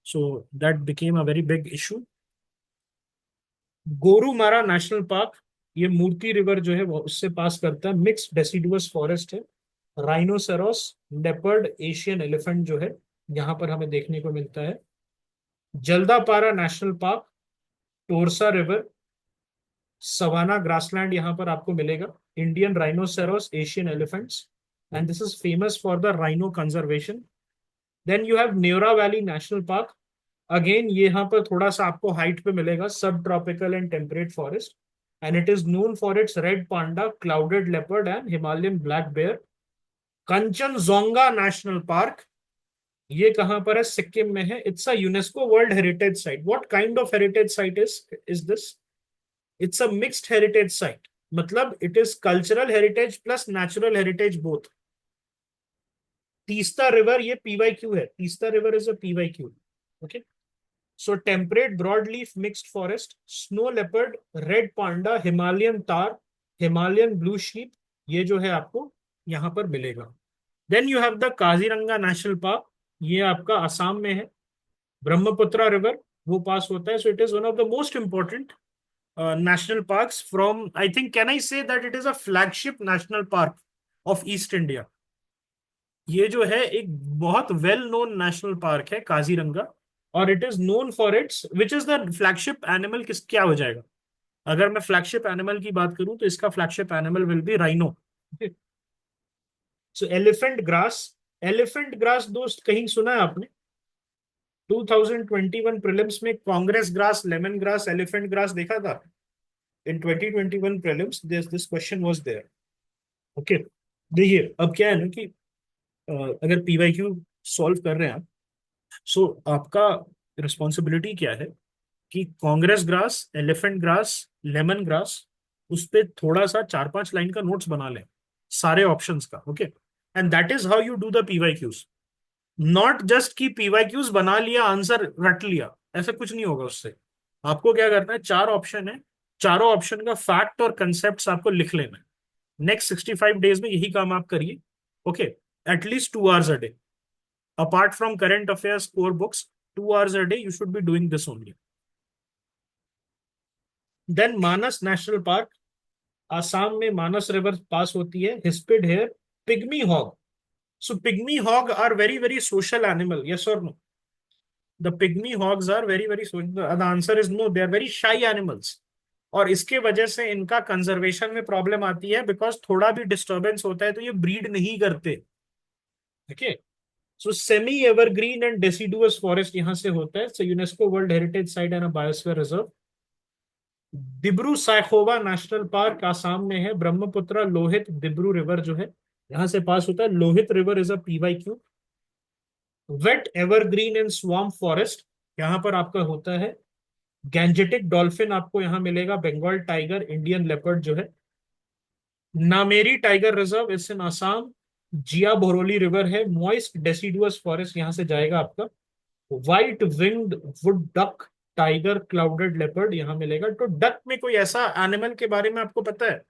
so that became a very big issue. Gorumara national park, ये मूर्ति रिवर जो है वो उससे पास करता है, मिक्स्ड डेसिडुअस फॉरेस्ट है। राइनोसेरोस, लेपर्ड, एशियन एलिफेंट जो है यहाँ पर हमें देखने को मिलता है। Jaldapara national park, Torsa river, savanna grassland यहाँ पर आपको मिलेगा। Indian rhinoceros, Asian elephants, and this is famous for the rhino conservation. Then you have Neora valley national park, again ये यहाँ पर थोड़ा सा आपको हाइट पे मिलेगा, sub tropical and temperate forest, and it is known for its red panda, clouded leopard and Himalayan black bear. Kanchenjunga national park, ये कहां पर है? सिक्किम में है। It's a UNESCO world heritage site. What kind of heritage site is this? It's a mixed heritage site, मतलब it is cultural heritage plus natural heritage both. Teesta river, ये PYQ है, Teesta river is a PYQ, okay? So temperate broad leaf mixed forest, snow leopard, red panda, Himalayan tahr, Himalayan blue sheep, ये जो है आपको यहाँ पर मिलेगा। Then you have the Kaziranga national park, ये आपका असम में है। ब्रह्मपुत्रा रिवर वो पास होता है, सो it is one of the most important national parks from, I think, can I say that it is a flagship national park of east India. ये जो है एक बहुत वेल नोन नेशनल पार्क है काजीरंगा, और it is known for it's, which is the flagship animal, किस क्या हो जाएगा? अगर मैं फ्लैगशिप एनिमल की बात करूं तो इसका flagship animal will be rhino. So elephant grass, elephant grass दोस्त कहीं सुना है आपने? 2021 प्रीलिम्स में congress grass, lemon grass, elephant grass देखा था। In 2021 prelims this question was there, okay? देखिए अब क्या है ना कि अगर पीवाईक्यू सॉल्व कर रहे हैं आप, सो आपका रिस्पॉन्सिबिलिटी क्या है कि Congress grass, elephant grass, lemon grass, उस पे थोड़ा सा 4-5 लाइन का नोट्स बना लें सारे ऑप्शंस का, okay? And that is how you do the PYQs. Not just कि पीवाईक्यूज बना लिया, आंसर रट लिया, ऐसा कुछ नहीं होगा उससे। आपको क्या करना है, 4 ऑप्शन है, चारों ऑप्शन का फैक्ट और कंसेप्ट आपको लिख लेना है। नेक्स्ट 65 डेज में यही काम आप करिए, okay? At least 2 hours a day, apart from current affairs core books, 2 hours a day you should be doing this only. Then Manas national park, Assam में मानस रिवर पास होती है। Hispid hare, pygmy hog, so pygmy hog are very very social animal, yes or no? The pygmy hogs are very very social. The answer is no, they are very shy animals, और इसके वजह से इनका conservation में problem आती है, because थोड़ा भी डिस्टर्बेंस होता है तो ये ब्रीड नहीं करते, okay? So semi evergreen and deciduous forest यहाँ से होता है, so UNESCO world heritage site and biosphere reserve. Dibru Saikhowa national park Assam में है। ब्रह्मपुत्र लोहित दिब्रू रिवर जो है यहाँ से पास होता है। Lohit river is a PYQ. Wet evergreen and swamp forest, यहाँ पर आपका होता है। गैंजेटिक डॉल्फिन आपको यहाँ मिलेगा। बंगाल टाइगर, इंडियन लेपर्ड जो है। नामेरी टाइगर रिजर्व इस इन आसाम। जिया भोरोली रिवर है। मॉइस्ट डेसिडुअस फॉरेस्ट यहाँ से जाएगा आपका। White winged wood duck, tiger, clouded leopard यहाँ मिलेगा। तो डक में कोई ऐसा एनिमल के बारे में आपको पता है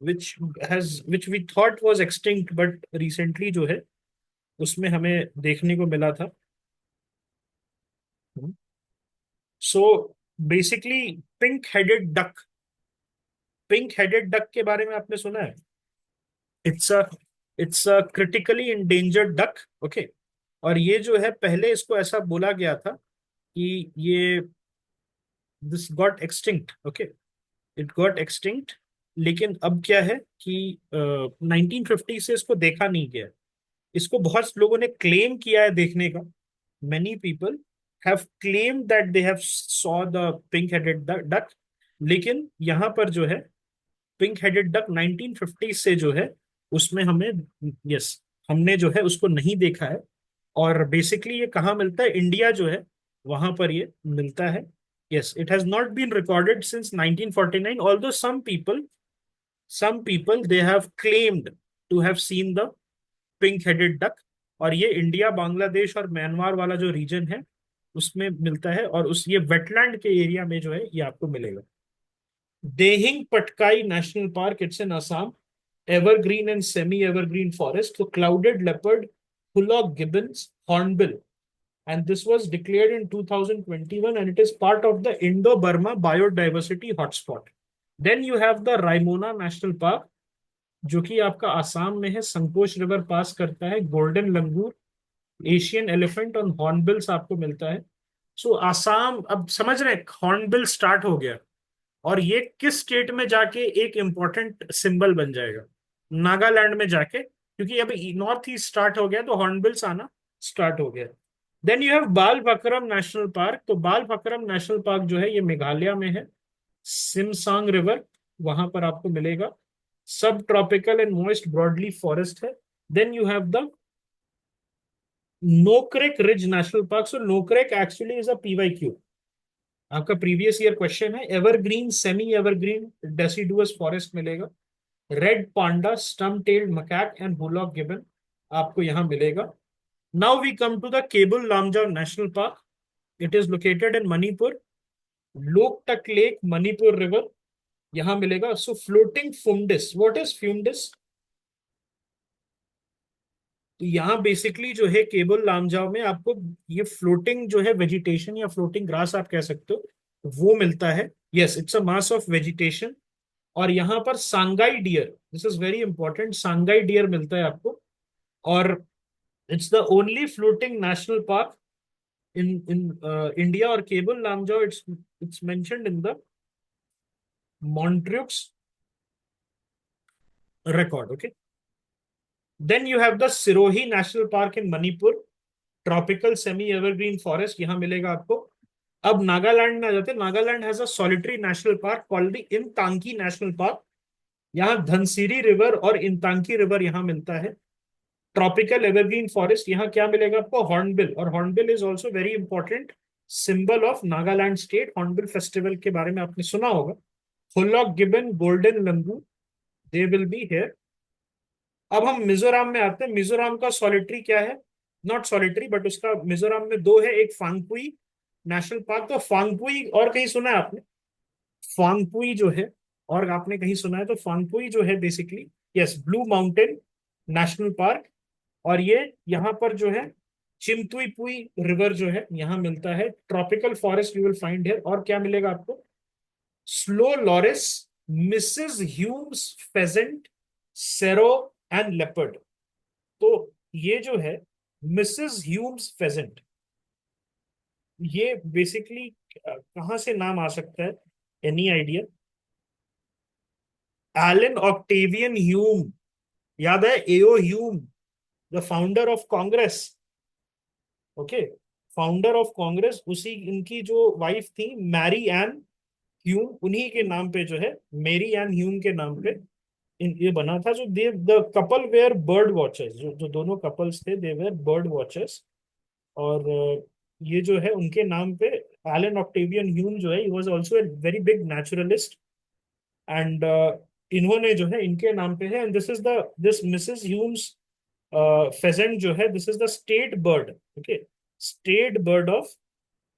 which has which we thought was extinct, but recently जो है उसमें हमें देखने को मिला था? So basically pink headed duck, pink headed duck के बारे में आपने सुना है? It's a it's a critically endangered duck, okay? और ये जो है पहले इसको ऐसा बोला गया था कि ये this got extinct, okay? It got extinct लेकिन अब क्या है कि 1950 से इसको देखा नहीं गया। इसको बहुत लोगों ने क्लेम किया है देखने का। many people have claimed that they have saw the pink headed duck, लेकिन यहाँ पर जो है पिंक हेडेड डक 1950 से जो है उसमें हमें, यस, हमने जो है उसको नहीं देखा है। और बेसिकली ये कहाँ मिलता है, इंडिया जो है वहां पर ये मिलता है। Yes, it has not been recorded since 1949, although some people they have claimed to have seen the pink headed duck। और ये इंडिया, बांग्लादेश और म्यांमार वाला जो रीजन है उसमें मिलता है, और उस ये वेटलैंड के एरिया में जो है ये आपको मिलेगा। Dehing Patkai national park, it's in Assam, evergreen and semi-evergreen forest, so clouded leopard, Hullock gibbons, hornbill, and this was declared in 2021, and it is part of the Indo-Burma biodiversity hotspot. Then you have the Raimona National Park, जो कि आपका आसाम में है, संकोच river पास करता है, golden लंगूर, Asian elephant और हॉर्नबिल्स आपको मिलता है। सो आसाम, अब समझ रहे हैं हॉर्नबिल स्टार्ट हो गया, और ये किस स्टेट में जाके एक इंपॉर्टेंट सिंबल बन जाएगा, नागालैंड में जाके, क्योंकि अब नॉर्थ ईस्ट स्टार्ट हो गया तो हॉर्नबिल्स आना स्टार्ट हो गया। देन यू हैव बाल फकरम नेशनल पार्क, तो बाल फकरम नेशनल पार्क जो है ये मेघालय में है, सिमसांग रिवर वहां पर आपको मिलेगा। Sub tropical and moist broadly forest है। Then you have the Nokrek ridge national park, so Nokrek actually is a PYQ, आपका प्रीवियस ईयर क्वेश्चन है। Evergreen semi evergreen deciduous forest मिलेगा। Red panda, stump tailed macaque and hoolock gibbon आपको यहां मिलेगा। Now we come to the Keibul Lamjao national park, it is located in Manipur. Loktak lake, Manipur river यहां मिलेगा। So floating phumdis, what is फ्यूमडिस? तो यहाँ basically जो है केबल लामजाओ में आपको ये फ्लोटिंग जो है वेजिटेशन या फ्लोटिंग ग्रास आप कह सकते हो, वो मिलता है। Yes, it's a mass of vegetation. और यहाँ पर Sangai deer, this is very important, Sangai deer मिलता है आपको। और it's the only floating national park in in India. और Keibul Lamjao it's mentioned in the Montreux record, okay? Then you have the Sirohi National Park in Manipur, tropical semi evergreen forest यहाँ मिलेगा आपको। अब नागालैंड में आ जाते हैं। Nagaland has a solitary national park called the Intanki national park. यहाँ धनसिरी रिवर और इंतांकी रिवर यहाँ मिलता है। ट्रॉपिकल एवरग्रीन फॉरेस्ट, यहाँ क्या मिलेगा आपको, हॉर्नबिल। और hornbill is also very important symbol of Nagaland state. Hornbill festival के बारे में आपने सुना होगा। Hoolock gibbon, golden langur, they will be here. अब हम मिजोरम में आते हैं। मिजोरम का सॉलिटरी क्या है, नॉट सॉलिटरी बट उसका मिजोरम में दो है, एक फांगपुई नेशनल पार्क। तो फांगपुई और कहीं सुना है आपने? फांगपुई जो है और आपने कहीं सुना है तो फांगपुई जो है basically, yes, blue mountain national park. और ये यहाँ पर जो है चिमतुईपुई रिवर जो है यहाँ मिलता है। Tropical forest you will find here. और क्या मिलेगा आपको, slow loris, Mrs Hume's pheasant, serow and leopard. तो ये जो है मिसेस ह्यूम्स फेजेंट, ये बेसिकली कहाँ से नाम आ सकता है, any idea? Allan Octavian Hume, याद है AO Hume, the founder of Congress. Okay, founder of Congress, उसी इनकी जो वाइफ थी मैरी एन ह्यूम, उन्हीं के नाम पे जो है, मेरी एन ह्यूम के नाम पे ये बना था। जो they the couple were bird watchers, जो जो दोनों कपल्स थे दे वेयर बर्ड वॉचर्स। और ये जो है उनके नाम पे एलन ऑक्टेवियन ह्यूम जो है, he was also a very big naturalist. And इन्होंने जो है इनके नाम पे है। And this is the, this Mrs Hume's pheasant जो है, this is the state bird, okay, state bird of,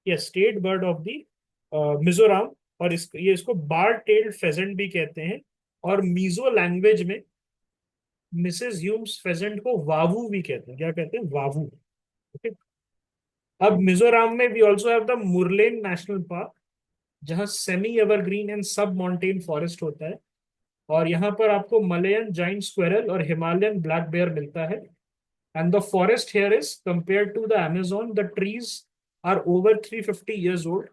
yes, state bird of the Mizoram. और ये इसको बार टेल्ड फेजेंट भी कहते हैं। और मीजो लैंग्वेज में मिसेस ह्यूम्स फेजेंट को वावू भी कहते हैं। क्या कहते हैं, वावू। ओके। अब मिजोरम में we also have the Murlen national park, जहां semi evergreen and sub mountain forest होता है। और यहाँ पर आपको मलयन जाइंट स्क्वेरल और हिमालयन ब्लैक बेयर मिलता है। And the forest here is compare to the Amazon, the trees are over 350 years old.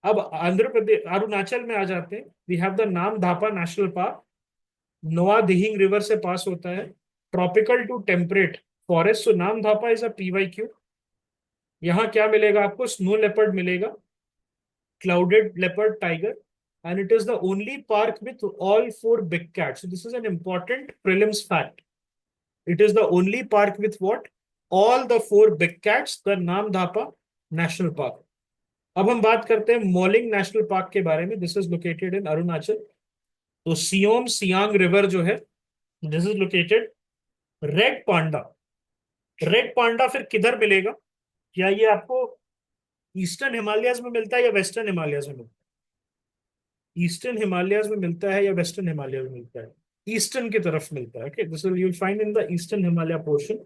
अब आंध्र प्रदेश, अरुणाचल में आ जाते हैं। वी हैव द नाम धापा नेशनल पार्क, नोआ दिहिंग रिवर से पास होता है। ट्रॉपिकल टू टेम्परेट फॉरेस्ट, सो नाम धापा इज अ पीवाईक्यू। यहाँ क्या मिलेगा आपको? स्नो लेपर्ड मिलेगा, clouded leopard tiger, and it is the only park with all four big cats. So this is an important prelims fact. It is the only park with what? All the four big cats, the Naam Dhapa National Park. अब हम बात करते हैं moulding national park के बारे में। This is located इन अरुणाचल। तो Siyom Siang river जो है, this is located. Red panda, red panda फिर किधर मिलेगा? क्या ये आपको ईस्टर्न हिमालयस में मिलता है या वेस्टर्न हिमालयस में मिलता है? ईस्टर्न हिमालयस में मिलता है या वेस्टर्न हिमालय में मिलता है? ईस्टर्न की तरफ मिलता है। Okay, this will you find in the eastern Himalaya portion.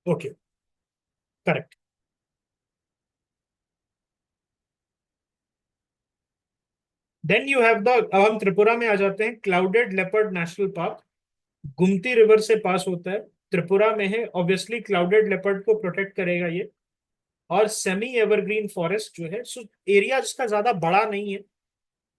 Okay, correct. Then you have the, अब हम त्रिपुरा में आ जाते हैं। Clouded leopard national park Gumti river से पास होता है, त्रिपुरा में है। ऑब्वियसली क्लाउडेड लेपर्ड को प्रोटेक्ट करेगा ये। और सेमी एवरग्रीन फॉरेस्ट जो है, सो एरिया जिसका ज्यादा बड़ा नहीं है।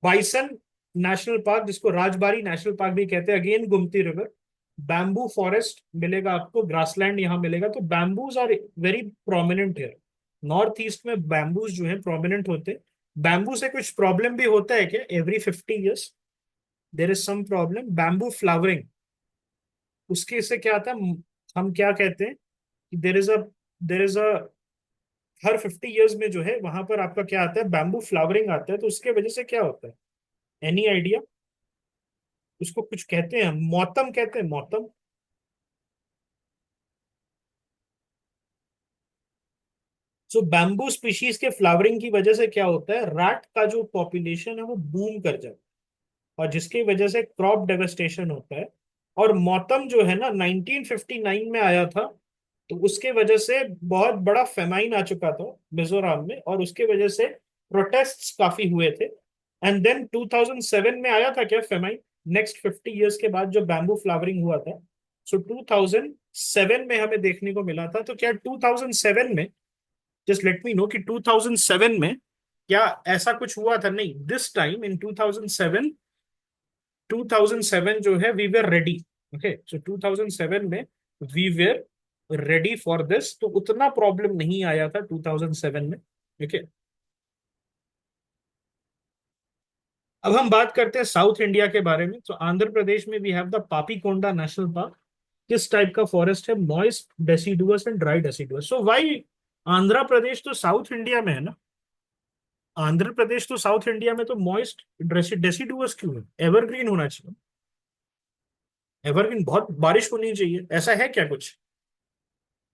बाइसन नेशनल पार्क, जिसको राजबारी नेशनल पार्क भी कहते हैं, अगेन गुमती रिवर। बैम्बू फॉरेस्ट मिलेगा आपको, ग्रासलैंड यहाँ मिलेगा। तो बैम्बूज आर वेरी प्रोमिनेंट है। नॉर्थ ईस्ट में बैम्बूज जो है प्रोमिनेंट होते हैं। बैम्बू से कुछ प्रॉब्लम भी होता है क्या? Every 50 years there is some problem. Bamboo flowering, उसके से क्या आता है, हम क्या कहते हैं कि there is a her 50 years में जो है वहां पर आपका क्या आता है? बैम्बू फ्लावरिंग आता है। तो उसके वजह से क्या होता है? Any idea? उसको कुछ कहते हैं, मौतम कहते हैं, मौतम। सो बैम्बू स्पीशीज के फ्लावरिंग की वजह से क्या होता है? रैट का जो पॉपुलेशन है वो बूम कर जाता है, और जिसकी वजह से क्रॉप डेवेस्टेशन होता है। और मौतम जो है ना, 1959 में आया था। तो उसके वजह से बहुत बड़ा फेमाइन आ चुका था मिजोरम में, और उसके वजह से प्रोटेस्ट्स काफी हुए थे। एंड देन 2007 में आया था क्या फेमाइन? नेक्स्ट 50 years के बाद जो बैम्बू फ्लावरिंग हुआ था। सो 2007 में हमें देखने को मिला था। तो क्या 2007 में, जस्ट लेट मी नो कि 2007 में क्या ऐसा कुछ हुआ था? नहीं, दिस टाइम इन 2007 जो है we were ready. Okay, so 2007 में we were ready for this, तो उतना प्रॉब्लम नहीं आया था 2007 में। ओके, अब हम बात करते हैं साउथ इंडिया के बारे में। तो आंध्र प्रदेश में we have the Papikonda national park. किस टाइप का फॉरेस्ट है? Moist deciduous and dry deciduous. So why Andhra Pradesh तो साउथ इंडिया में है ना। आंध्र प्रदेश तो साउथ इंडिया में, तो मॉइस्ट डेसिडुअस क्यों है? एवरग्रीन होना चाहिए। एवरग्रीन, बहुत बारिश होनी चाहिए, ऐसा है क्या कुछ?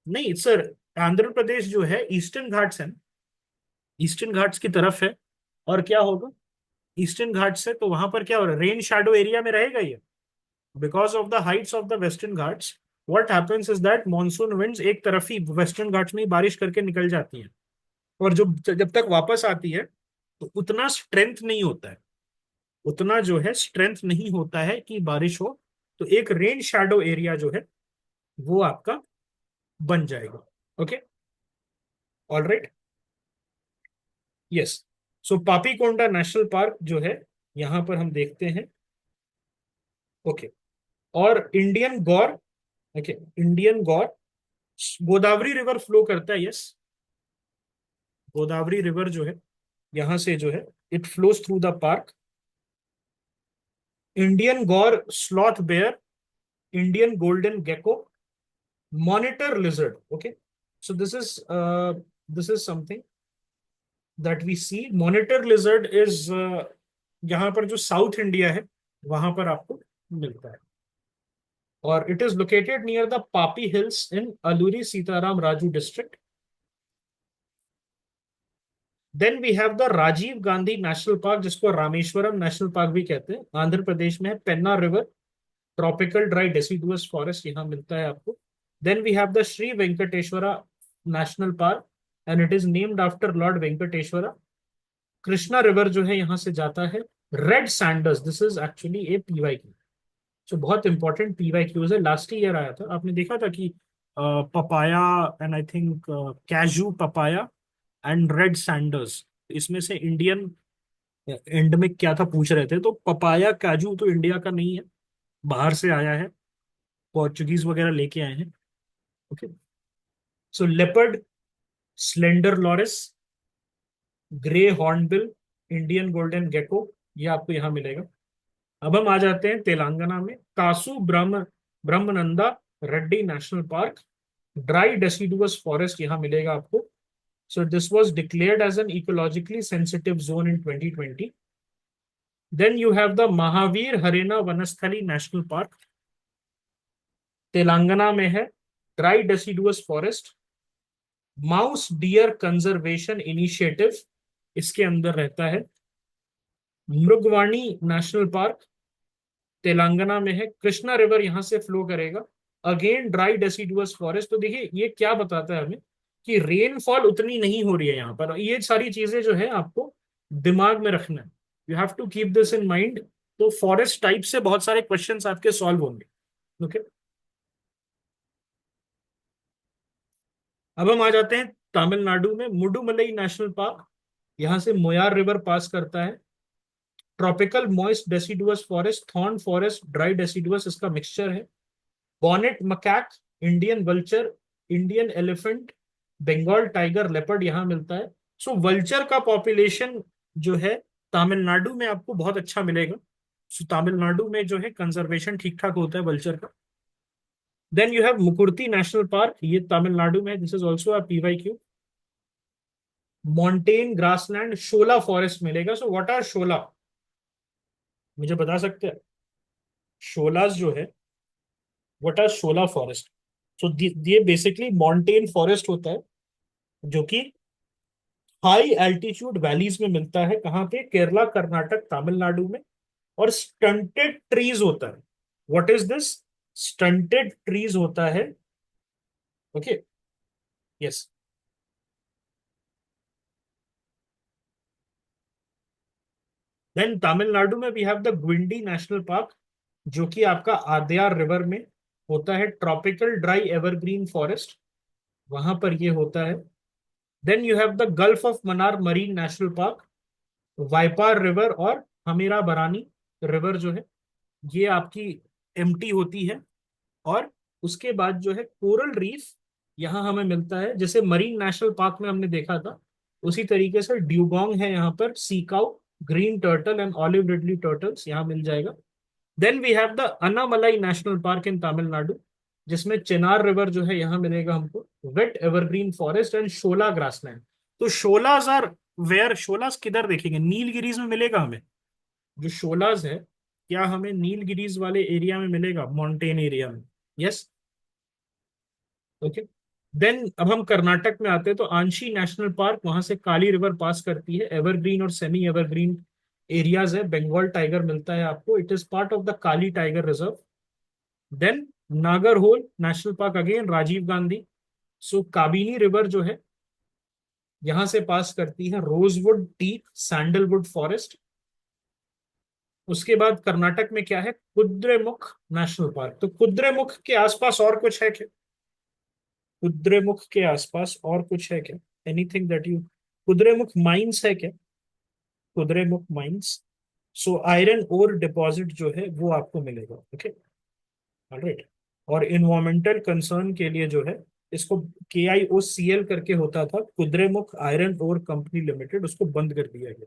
नहीं सर, आंध्र प्रदेश जो है ईस्टर्न घाट्स है, ईस्टर्न घाट्स की तरफ है। और क्या होगा ईस्टर्न घाट्स है? तो वहां पर क्या हो रहा है? रेन शैडो एरिया में रहेगा ये। Because of the Heights of the western Ghats, what happens is that monsoon winds एक तरफ ही वेस्टर्न घाट्स में ही बारिश करके निकल जाती है। और जो जब तक वापस आती है तो उतना स्ट्रेंथ नहीं होता है, उतना जो है स्ट्रेंथ नहीं होता है कि बारिश हो। तो एक रेन शैडो एरिया जो है वो आपका बन जाएगा। Okay, all right, yes. So Papikonda national park जो है, यहां पर हम देखते हैं। ओके, और Indian gaur. Okay, Indian gaur Godavari river flow करता है, यस। गोदावरी रिवर जो है यहां से जो है, it flows through the park. Indian gaur, sloth bear, Indian golden gecko, monitor lizard. Okay, so this is something that we see. Monitor lizard is यहाँ पर जो साउथ इंडिया है वहां पर आपको मिलता है। और it is located near the Papi hills in Alluri Sitarama Raju district. Then we have the Rajiv Gandhi national park, जिसको रामेश्वरम नेशनल पार्क भी कहते हैं, आंध्र प्रदेश में है। Penna river, tropical dry deciduous forest यहाँ मिलता है आपको। Then we have the Shri Venkateswara national park, and it is named after lord Venkateswara. Krishna river जो है यहाँ से जाता है। Red sanders, this is actually a PYQ. जो बहुत इंपॉर्टेंट पीवाईक्यूज है, लास्ट ईयर आया था, आपने देखा था कि papaya and I think cashew papaya and red sanders, इसमें से इंडियन एंड में क्या था पूछ रहे थे, तो पपाया काजू तो इंडिया का नहीं है, बाहर से आया है, पोर्चुगीज वगैरह लेके आए हैं। Okay. So leopard, slender loris, grey hornbill, Indian golden gecko, ये आपको यहाँ मिलेगा। अब हम आ जाते हैं तेलंगाना में, Kasu Brahmananda Reddy national park, dry deciduous forest यहाँ मिलेगा आपको। So this was declared as an ecologically sensitive zone in 2020। Then you have the Mahavir Harina Vanasthali national park, Telangana में है, dry deciduous forest. Mouse deer conservation initiative इसके अंदर रहता है। मृगवाणी नेशनल पार्क तेलंगाना में है, कृष्णा रिवर यहां से फ्लो करेगा। Again dry deciduous forest. तो देखिए ये क्या बताता है हमें कि रेनफॉल उतनी नहीं हो रही है यहाँ पर। ये सारी चीजें जो है आपको दिमाग में रखना है, you have to keep this in mind. तो फॉरेस्ट टाइप से बहुत सारे क्वेश्चंस आपके सॉल्व होंगे। ओके। अब हम आ जाते हैं तमिलनाडु में, मुडुमलई नेशनल पार्क, यहां से मोयार रिवर पास करता है। Tropical moist deciduous forest, thorn forest, dry deciduous इसका मिक्सचर है। Bonnet macaque, Indian vulture, Indian elephant, Bengal tiger, leopard यहाँ मिलता है। सो वल्चर का पॉपुलेशन जो है तमिलनाडु में आपको बहुत अच्छा मिलेगा। सो तमिलनाडु में जो है कंजर्वेशन ठीक ठाक होता है वल्चर का। Then you have Mukurthi national park, ये Tamil Nadu, this is also a PYQ. Montane grassland, shola forest मिलेगा। सो व्हाट आर शोला, मुझे बता सकते हैं शोलाज जो है, व्हाट आर शोला फॉरेस्ट? सो ये बेसिकली मॉन्टेन फॉरेस्ट होता है जो कि हाई एल्टीट्यूड वैलीज में मिलता है। कहाँ पे? केरला, कर्नाटक, तमिलनाडु में। और स्टंटेड ट्रीज होता है। What is this? Stunted trees होता है। Okay. Yes. Then Tamil Nadu we have the Guindy national park, जो कि आपका आद्यार रिवर में होता है। ट्रॉपिकल ड्राई एवरग्रीन फॉरेस्ट वहां पर ये होता है। Then you have the gulf of Mannar marine national park, Vaipar river और हमीरा बरानी रिवर जो है ये आपकी एम्प्टी होती है। और उसके बाद जो है कोरल रीफ यहाँ हमें मिलता है, जैसे मरीन नेशनल पार्क में हमने देखा था उसी तरीके से ड्यूगोंग है यहाँ पर, sea cow, green turtle and olive ridley turtles यहाँ मिल जाएगा। Then we have the Anaimalai national park in Tamil, जिसमें चिनार रिवर जो है यहाँ मिलेगा हमको, wet evergreen forest and shola grassland. तो शोलाज आर वेयर? शोलाज किधर देखेंगे? नीलगिरीज में मिलेगा हमें जो शोलाज है, क्या हमें नीलगिरीज वाले एरिया में मिलेगा, माउंटेन एरिया में? यस। ओके। देन अब हम कर्नाटक में आते हैं, तो आंशी नेशनल पार्क, वहां से काली रिवर पास करती है। एवरग्रीन और सेमी एवरग्रीन एरियाज है। बंगाल टाइगर मिलता है आपको, it is part of the Kali tiger reserve. Then Nagarhole national park, again Rajiv Gandhi. So Kabini river जो है यहां से पास करती है। Rosewood, teak, sandalwood forest. उसके बाद कर्नाटक में क्या है? Kudremukh national park. तो कुद्रेमुख के आसपास और कुछ है क्या? कुद्रेमुख के आसपास और कुछ है क्या? Anything that you, Kudremukh mines है क्या? Kudremukh mines. So iron ore deposit जो है वो आपको मिलेगा। ओके। ऑलराइट। और इन्वायरमेंटल कंसर्न के लिए जो है इसको KIOCL करके होता था, Kudremukh iron ore company limited, उसको बंद कर दिया गया।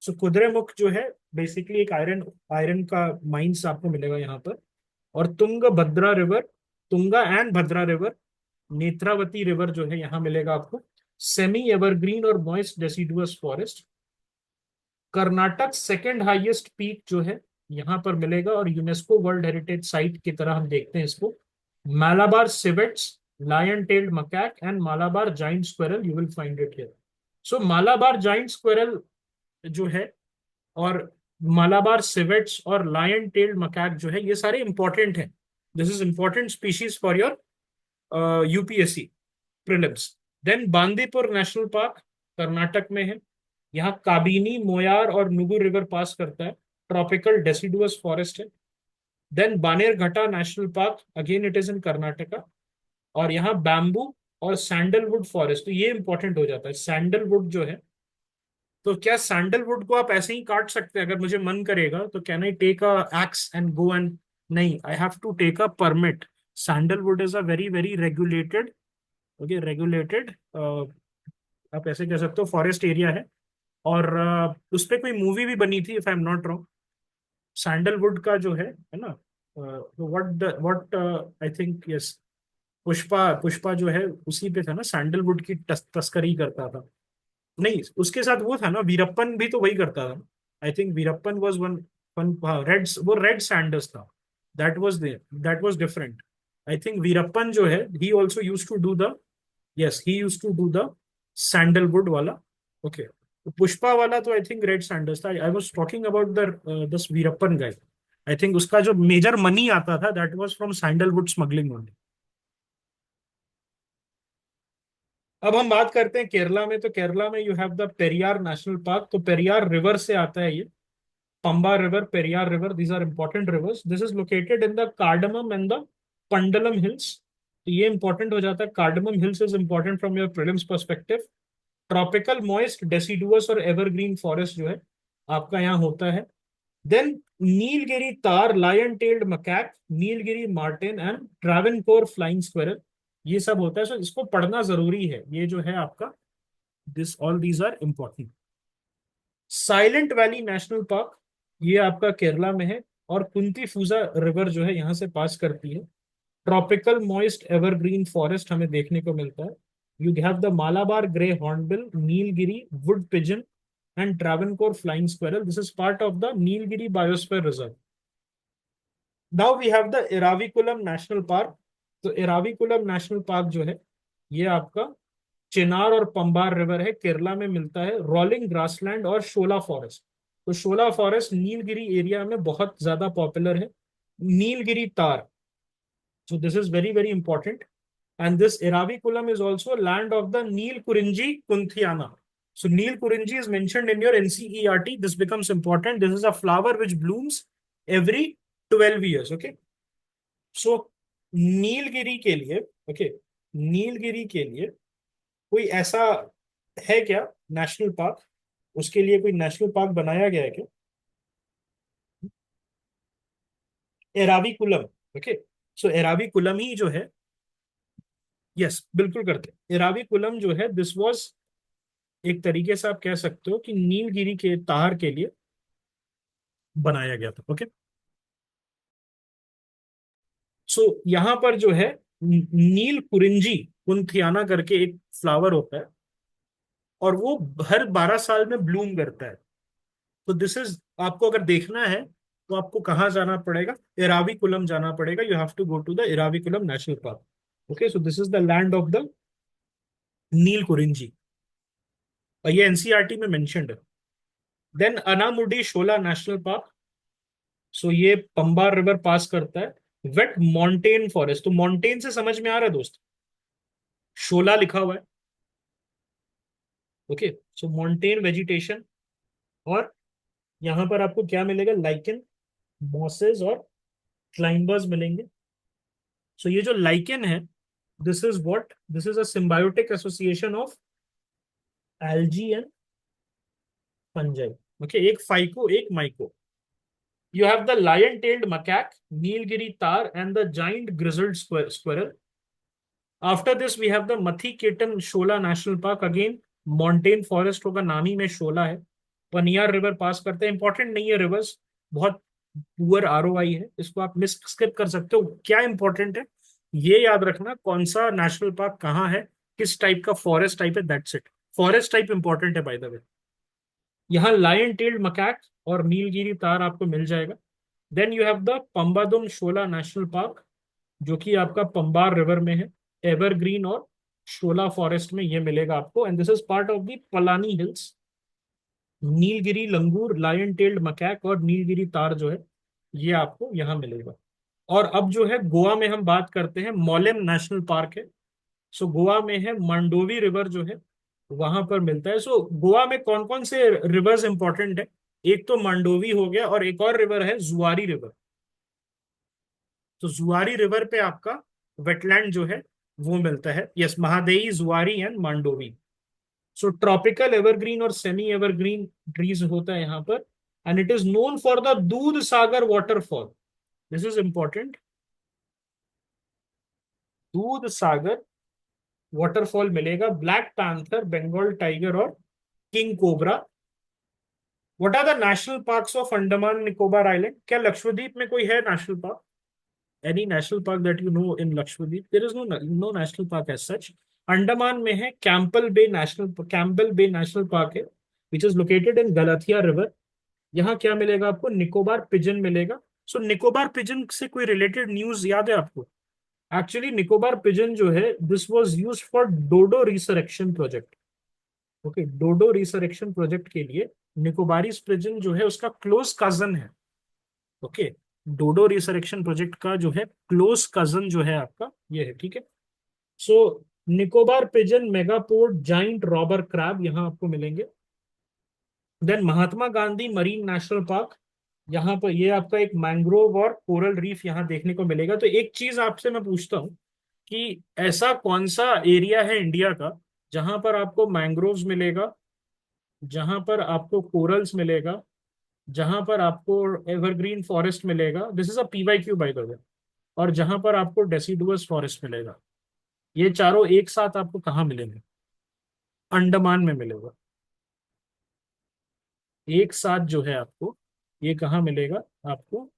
सो कुद्रेमुख जो है बेसिकली एक आयरन आयरन का माइंस आपको मिलेगा यहाँ पर। और Tungabhadra river, Tunga and Bhadra river, Netravati river जो है यहाँ मिलेगा आपको। सेमी एवरग्रीन और moist deciduous forest. Karnataka second highest peak जो है यहाँ पर मिलेगा, और यूनेस्को वर्ल्ड हेरिटेज साइट की तरह हम देखते हैं इसको। Malabar civets, lion tailed macaque and Malabar giant squirrel, you will find it here. So Malabar giant squirrel जो है, और मालाबार सिवेट्स और लायन टेल्ड मकैक जो है, ये सारे इंपॉर्टेंट हैं। This is important species for your UPSC prelims. Then Bandipur national park Karnataka में है। यहाँ काबिनी, मोयार और नुगु रिवर पास करता है। ट्रॉपिकल डेसिडुअस फॉरेस्ट है। Then Bannerghatta national park, again it is in Karnataka. और यहाँ बैम्बू और सैंडलवुड फॉरेस्ट, तो ये इंपॉर्टेंट हो जाता है। सैंडलवुड जो है तो क्या सैंडलवुड को आप ऐसे ही काट सकते हैं? अगर मुझे मन करेगा तो can I take a axe and go and, नहीं, I have to take a permit. Sandalwood is a very very regulated, okay, regulated, आप ऐसे कह सकते हो फॉरेस्ट एरिया है। और उस पे कोई मूवी भी बनी थी if I am not wrong, sandalwood का जो है ना, what I think yes, Pushpa, Pushpa जो है उसी पे था ना, सैंडलवुड की तस्करी करता था। नहीं, उसके साथ वो था ना, वीरप्पन भी तो वही करता था। I think Veerappan was one, one red, वो रेड सैंडर्स था, that was different. I think Veerappan जो है he also use to do the, yes he use to do the sandalwood वाला, ओके। पुष्पा वाला तो आई थिंक रेड सैंडर्स था। I was talking about the this Veerappan guy. I think उसका जो major money आता था that was from sandalwood smuggling only. अब हम बात करते हैं केरला में। तो केरला में you have the Periyar national park. तो पेरियार रिवर से आता है ये, Pamba river, Periyar river, these are important rivers. This is located in the cardamom and the Pandalam hills. तो ये इंपॉर्टेंट हो जाता है, cardamom hills is important from your prelims perspective. Tropical moist deciduous और एवरग्रीन फॉरेस्ट जो है आपका यहाँ होता है। Then Nilgiri tahr, lion tailed macaque, Nilgiri marten and Travancore flying squirrel, ये सब होता है। सो इसको पढ़ना जरूरी है, ये जो है आपका, this all these are important. Silent valley national park, ये आपका केरला में है, और कुंती फूजा रिवर जो है यहाँ से पास करती है। ट्रॉपिकल मॉइस्ट एवरग्रीन फॉरेस्ट हमें देखने को मिलता है। You have the Malabar grey hornbill, Nilgiri wood pigeon and Travancore flying squirrel. This is part of the Nilgiri biosphere reserve. Now we have the Eravikulam national park. तो एराविकुलम नेशनल पार्क जो है ये आपका चिनार और पंबार रिवर है, केरला में मिलता है। रोलिंग ग्रासलैंड और शोला फॉरेस्ट। तो शोला फॉरेस्ट नीलगिरी एरिया में बहुत ज्यादा पॉपुलर है। नीलगिरी तार, so this is very very important. And this Eraviculam is also land of the Neelkurinji Kunthiana. So Neelkurinji is mentioned in your NCERT. This becomes important. This is a flower which blooms every 12 years. Okay. So Nilgiri के लिए, okay, Nilgiri के लिए कोई ऐसा है क्या national park? उसके लिए कोई नेशनल पार्क बनाया गया है क्या? एराविकुलम, ओके। सो एराविकुलम ही जो है, यस बिल्कुल करते हैं। एराविकुलम जो है दिस वाज, एक तरीके से आप कह सकते हो कि नीलगिरी के तार के लिए बनाया गया था, ओके। सो यहाँ पर जो है नील कुरिंजी कुंथियाना करके एक फ्लावर होता है, और वो हर 12 साल में ब्लूम करता है। तो दिस इज, आपको अगर देखना है तो आपको कहाँ जाना पड़ेगा? एराविकुलम जाना पड़ेगा। You have to go to the Eravikulam national park, okay. So this is the land of the Neel Kurinji, और ये एनसीईआरटी में मेंशन्ड है। Then Anamudi shola national park. सो ये पंबार रिवर पास करता है। वेट मॉन्टेन फॉरेस्ट, तो मॉन्टेन से समझ में आ रहा है दोस्त, शोला लिखा हुआ है, ओके। सो मॉन्टेन वेजिटेशन, और यहां पर आपको क्या मिलेगा? लाइकेन, मॉसेस और क्लाइंबर्स मिलेंगे। सो ये जो लाइकेन है, this is what, this is a symbiotic association of algae and fungi, okay. एक फाइको एक micro. You have the lion-tailed macaque, Nilgiri tar, and the giant grizzled squirrel. After this, we have the Mathiketan Shola National Park. Again, montane forest होगा, नाम ही में शोला है। पनियार river पास करते हैं। Important नहीं है रिवर्स, बहुत पुअर आरओआई है, इसको आप मिस स्किप कर सकते हो। क्या इंपॉर्टेंट है ये याद रखना, कौन सा नेशनल पार्क कहाँ है, किस टाइप का फॉरेस्ट टाइप है, that's it. Forest type important है बाय द वे। यहाँ लायन टेल्ड मकैक और नीलगिरी तार आपको मिल जाएगा। Then you have the Pambadum Shola national park, जो कि आपका पंबार रिवर में है। एवरग्रीन और शोला फॉरेस्ट में ये मिलेगा आपको, and this is part of the Palani hills. Nilgiri langur, lion tailed macaque और नीलगिरी तार जो है ये आपको यहाँ मिलेगा। और अब जो है गोवा में हम बात करते हैं, मोलेम नेशनल पार्क है। सो गोवा में है मंडोवी रिवर जो है वहां पर मिलता है। सो गोवा में कौन कौन से रिवर्स इंपॉर्टेंट है? एक तो मंडोवी हो गया, और एक और रिवर है जुआरी रिवर। तो जुआरी रिवर पे आपका वेटलैंड जो है वो मिलता है। Yes, Mahadei, Zuari and Mandovi. So tropical evergreen और सेमी एवरग्रीन ट्रीज होता है यहाँ पर। And it is known for the Dudhsagar waterfall. This is important. Dudhsagar waterfall मिलेगा, ब्लैक पैंथर, बंगाल टाइगर और king cobra. What are the national parks of Andaman Nicobar island? क्या लक्षद्वीप में कोई है national park? Any national park that you know in Lakshadweep? There is no national park as such. Andaman में है Campbell bay national park है, which is located in Galathea river. यहाँ क्या मिलेगा आपको? निकोबार पिजन मिलेगा। सो निकोबार पिजन से कोई रिलेटेड न्यूज याद है आपको? एक्चुअली निकोबार पिजन जो है, this was used for dodo resurrection project. Okay, dodo resurrection project के लिए निकोबारी पिजन जो है उसका क्लोज कजन है। ओके, डोडो रिसरेक्शन प्रोजेक्ट का जो है क्लोज कजन जो है आपका ये है, ठीक है। So Nicobar pigeon, megapode, giant robber crab यहाँ आपको मिलेंगे। Then Mahatma Gandhi marine national park, यहाँ पर ये आपका एक मैंग्रोव और कोरल रीफ यहाँ देखने को मिलेगा। तो एक चीज आपसे मैं पूछता हूँ कि ऐसा कौन सा एरिया है इंडिया का जहां पर आपको मैंग्रोव्स मिलेगा, जहां पर आपको कोरल्स मिलेगा, जहां पर आपको एवरग्रीन फॉरेस्ट मिलेगा, this is a PYQ bye the वे, और जहां पर आपको डेसिडुअस फॉरेस्ट मिलेगा। ये चारों एक साथ आपको कहाँ मिलेंगे? अंडमान में मिलेगा। एक साथ जो है आपको ये कहाँ मिलेगा? आपको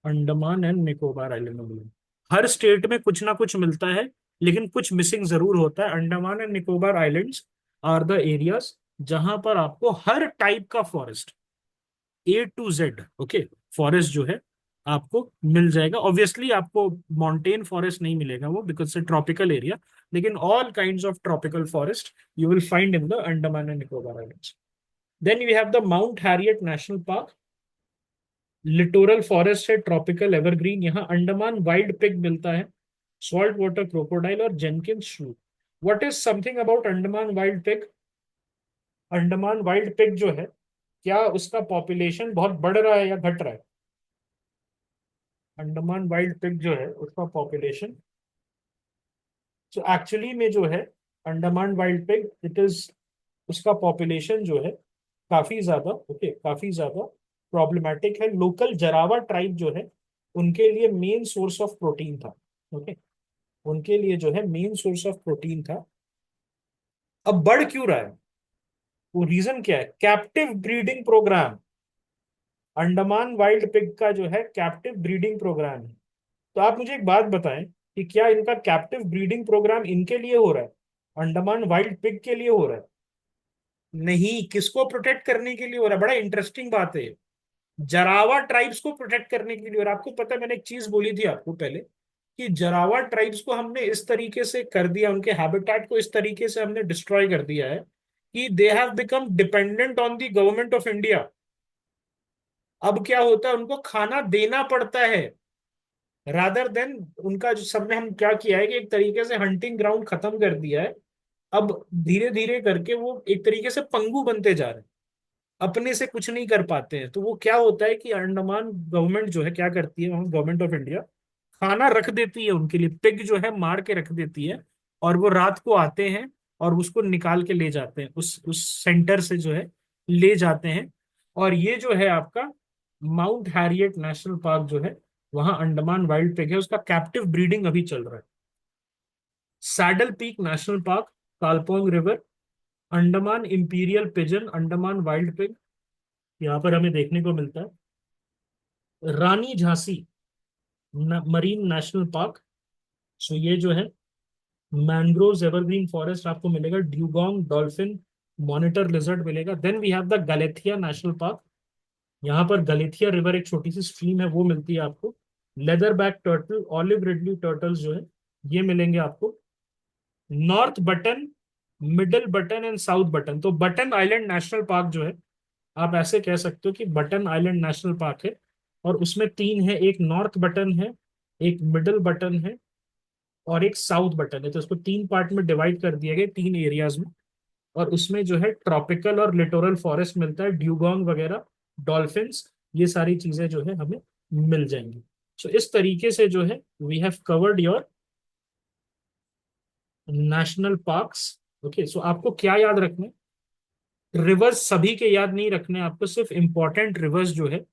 अंडमान एंड निकोबार आइलैंड में मिलेगा। हर स्टेट में कुछ ना कुछ मिलता है, लेकिन कुछ मिसिंग जरूर होता है। Andaman and Nicobar islands are the areas जहां पर आपको हर टाइप का forest, A to Z, okay, forest जो है आपको मिल जाएगा। ऑब्वियसली आपको माउंटेन फॉरेस्ट नहीं मिलेगा वो, बिकॉज से ट्रॉपिकल एरिया, लेकिन all kinds of tropical forest you will find in the Andaman and Nicobar islands. Then we have the mount Harriet national park, littoral forest है, ट्रॉपिकल एवरग्रीन। यहाँ अंडमान वाइल्ड पिग मिलता है, salt water crocodile और Jenkins shrew. What is something about Andaman wild pig? Andaman wild pig जो है, क्या उसका population बहुत बढ़ रहा है या घट रहा है? अंडमान वाइल्ड पिग जो है उसका पॉपुलेशन, तो एक्चुअली में जो है Andaman wild pig, it is, उसका पॉपुलेशन जो है काफी ज्यादा, ओके, काफी ज्यादा प्रॉब्लमेटिक है। लोकल जरावा ट्राइब जो है उनके लिए मेन सोर्स ऑफ प्रोटीन था। ओके, उनके लिए जो है मेन सोर्स ऑफ प्रोटीन था। अब बढ़ क्यों रहा है? वो रीजन क्या है? Captive breeding program. Andaman wild pig का जो है कैप्टिव ब्रीडिंग प्रोग्राम है। तो आप मुझे एक बात बताएं कि क्या इनका कैप्टिव ब्रीडिंग प्रोग्राम इनके लिए हो रहा है, अंडमान वाइल्ड पिग के लिए हो रहा है? नहीं, किसको प्रोटेक्ट करने के लिए हो रहा है? बड़ा इंटरेस्टिंग बात है। जरावा ट्राइब्स को प्रोटेक्ट करने के लिए। और आपको पता है, मैंने एक चीज बोली थी आपको पहले कि जरावा ट्राइब्स को हमने इस तरीके से कर दिया, उनके हैबिटेट को इस तरीके से हमने डिस्ट्रॉय कर दिया है कि they have become dependent on the government of India. अब क्या होता है, उनको खाना देना पड़ता है रादर देन उनका जो, सबने हम क्या किया है कि एक तरीके से हंटिंग ग्राउंड खत्म कर दिया है। अब धीरे धीरे करके वो एक तरीके से पंगु बनते जा रहे हैं, अपने से कुछ नहीं कर पाते हैं। तो वो क्या होता है कि अंडमान गवर्नमेंट जो है क्या करती है, वहां गवर्नमेंट ऑफ इंडिया खाना रख देती है उनके लिए, पिग जो है मार के रख देती है, और वो रात को आते हैं और उसको निकाल के ले जाते हैं, उस सेंटर से जो है ले जाते हैं। और ये जो है आपका माउंट हैरियट नेशनल पार्क जो है, वहां अंडमान वाइल्ड पिग है, उसका कैप्टिव ब्रीडिंग अभी चल रहा है। Saddle peak national park, Kalpong river, Andaman imperial pigeon, Andaman wild pig यहाँ पर हमें देखने को मिलता है। Rani Jhansi marine national park, सो ये जो है मैंग्रोव एवरग्रीन फॉरेस्ट आपको मिलेगा। ड्यूगोंग डॉल्फिन मॉनिटर लिजर्ड मिलेगा। Then we have the Galathea national park, यहाँ पर गलेथिया रिवर एक छोटी सी स्ट्रीम है वो मिलती है आपको। Leather back turtle, olive ridley turtles जो है ये मिलेंगे आपको। North button, middle button and south button. तो बटन आइलैंड नेशनल पार्क जो है, आप ऐसे कह सकते हो कि बटन आइलैंड नेशनल पार्क है, और उसमें तीन है, एक नॉर्थ बटन है, एक मिडिल बटन है, और एक साउथ बटन है। तो इसको तीन पार्ट में डिवाइड कर दिया गया, तीन एरियाज में। और उसमें जो है ट्रॉपिकल और लिटोरल फॉरेस्ट मिलता है, ड्यूगोंग वगैरह, डॉल्फिन्स, ये सारी चीजें जो है हमें मिल जाएंगी। सो इस तरीके से जो है we have covered your national parks okay, so आपको क्या याद रखना है, रिवर्स सभी के याद नहीं रखने, आपको सिर्फ इंपॉर्टेंट रिवर्स जो है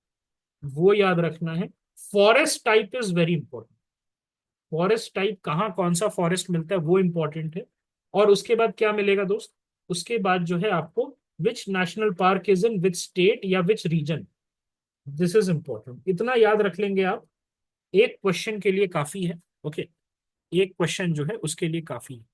वो याद रखना है। Forest type is very important, forest type कहाँ कौन सा फॉरेस्ट मिलता है वो इंपॉर्टेंट है। और उसके बाद क्या मिलेगा दोस्त, उसके बाद जो है आपको which national park is in which state या which region, this is important. इतना याद रख लेंगे आप, एक क्वेश्चन के लिए काफी है। ओके, एक क्वेश्चन जो है उसके लिए काफी है।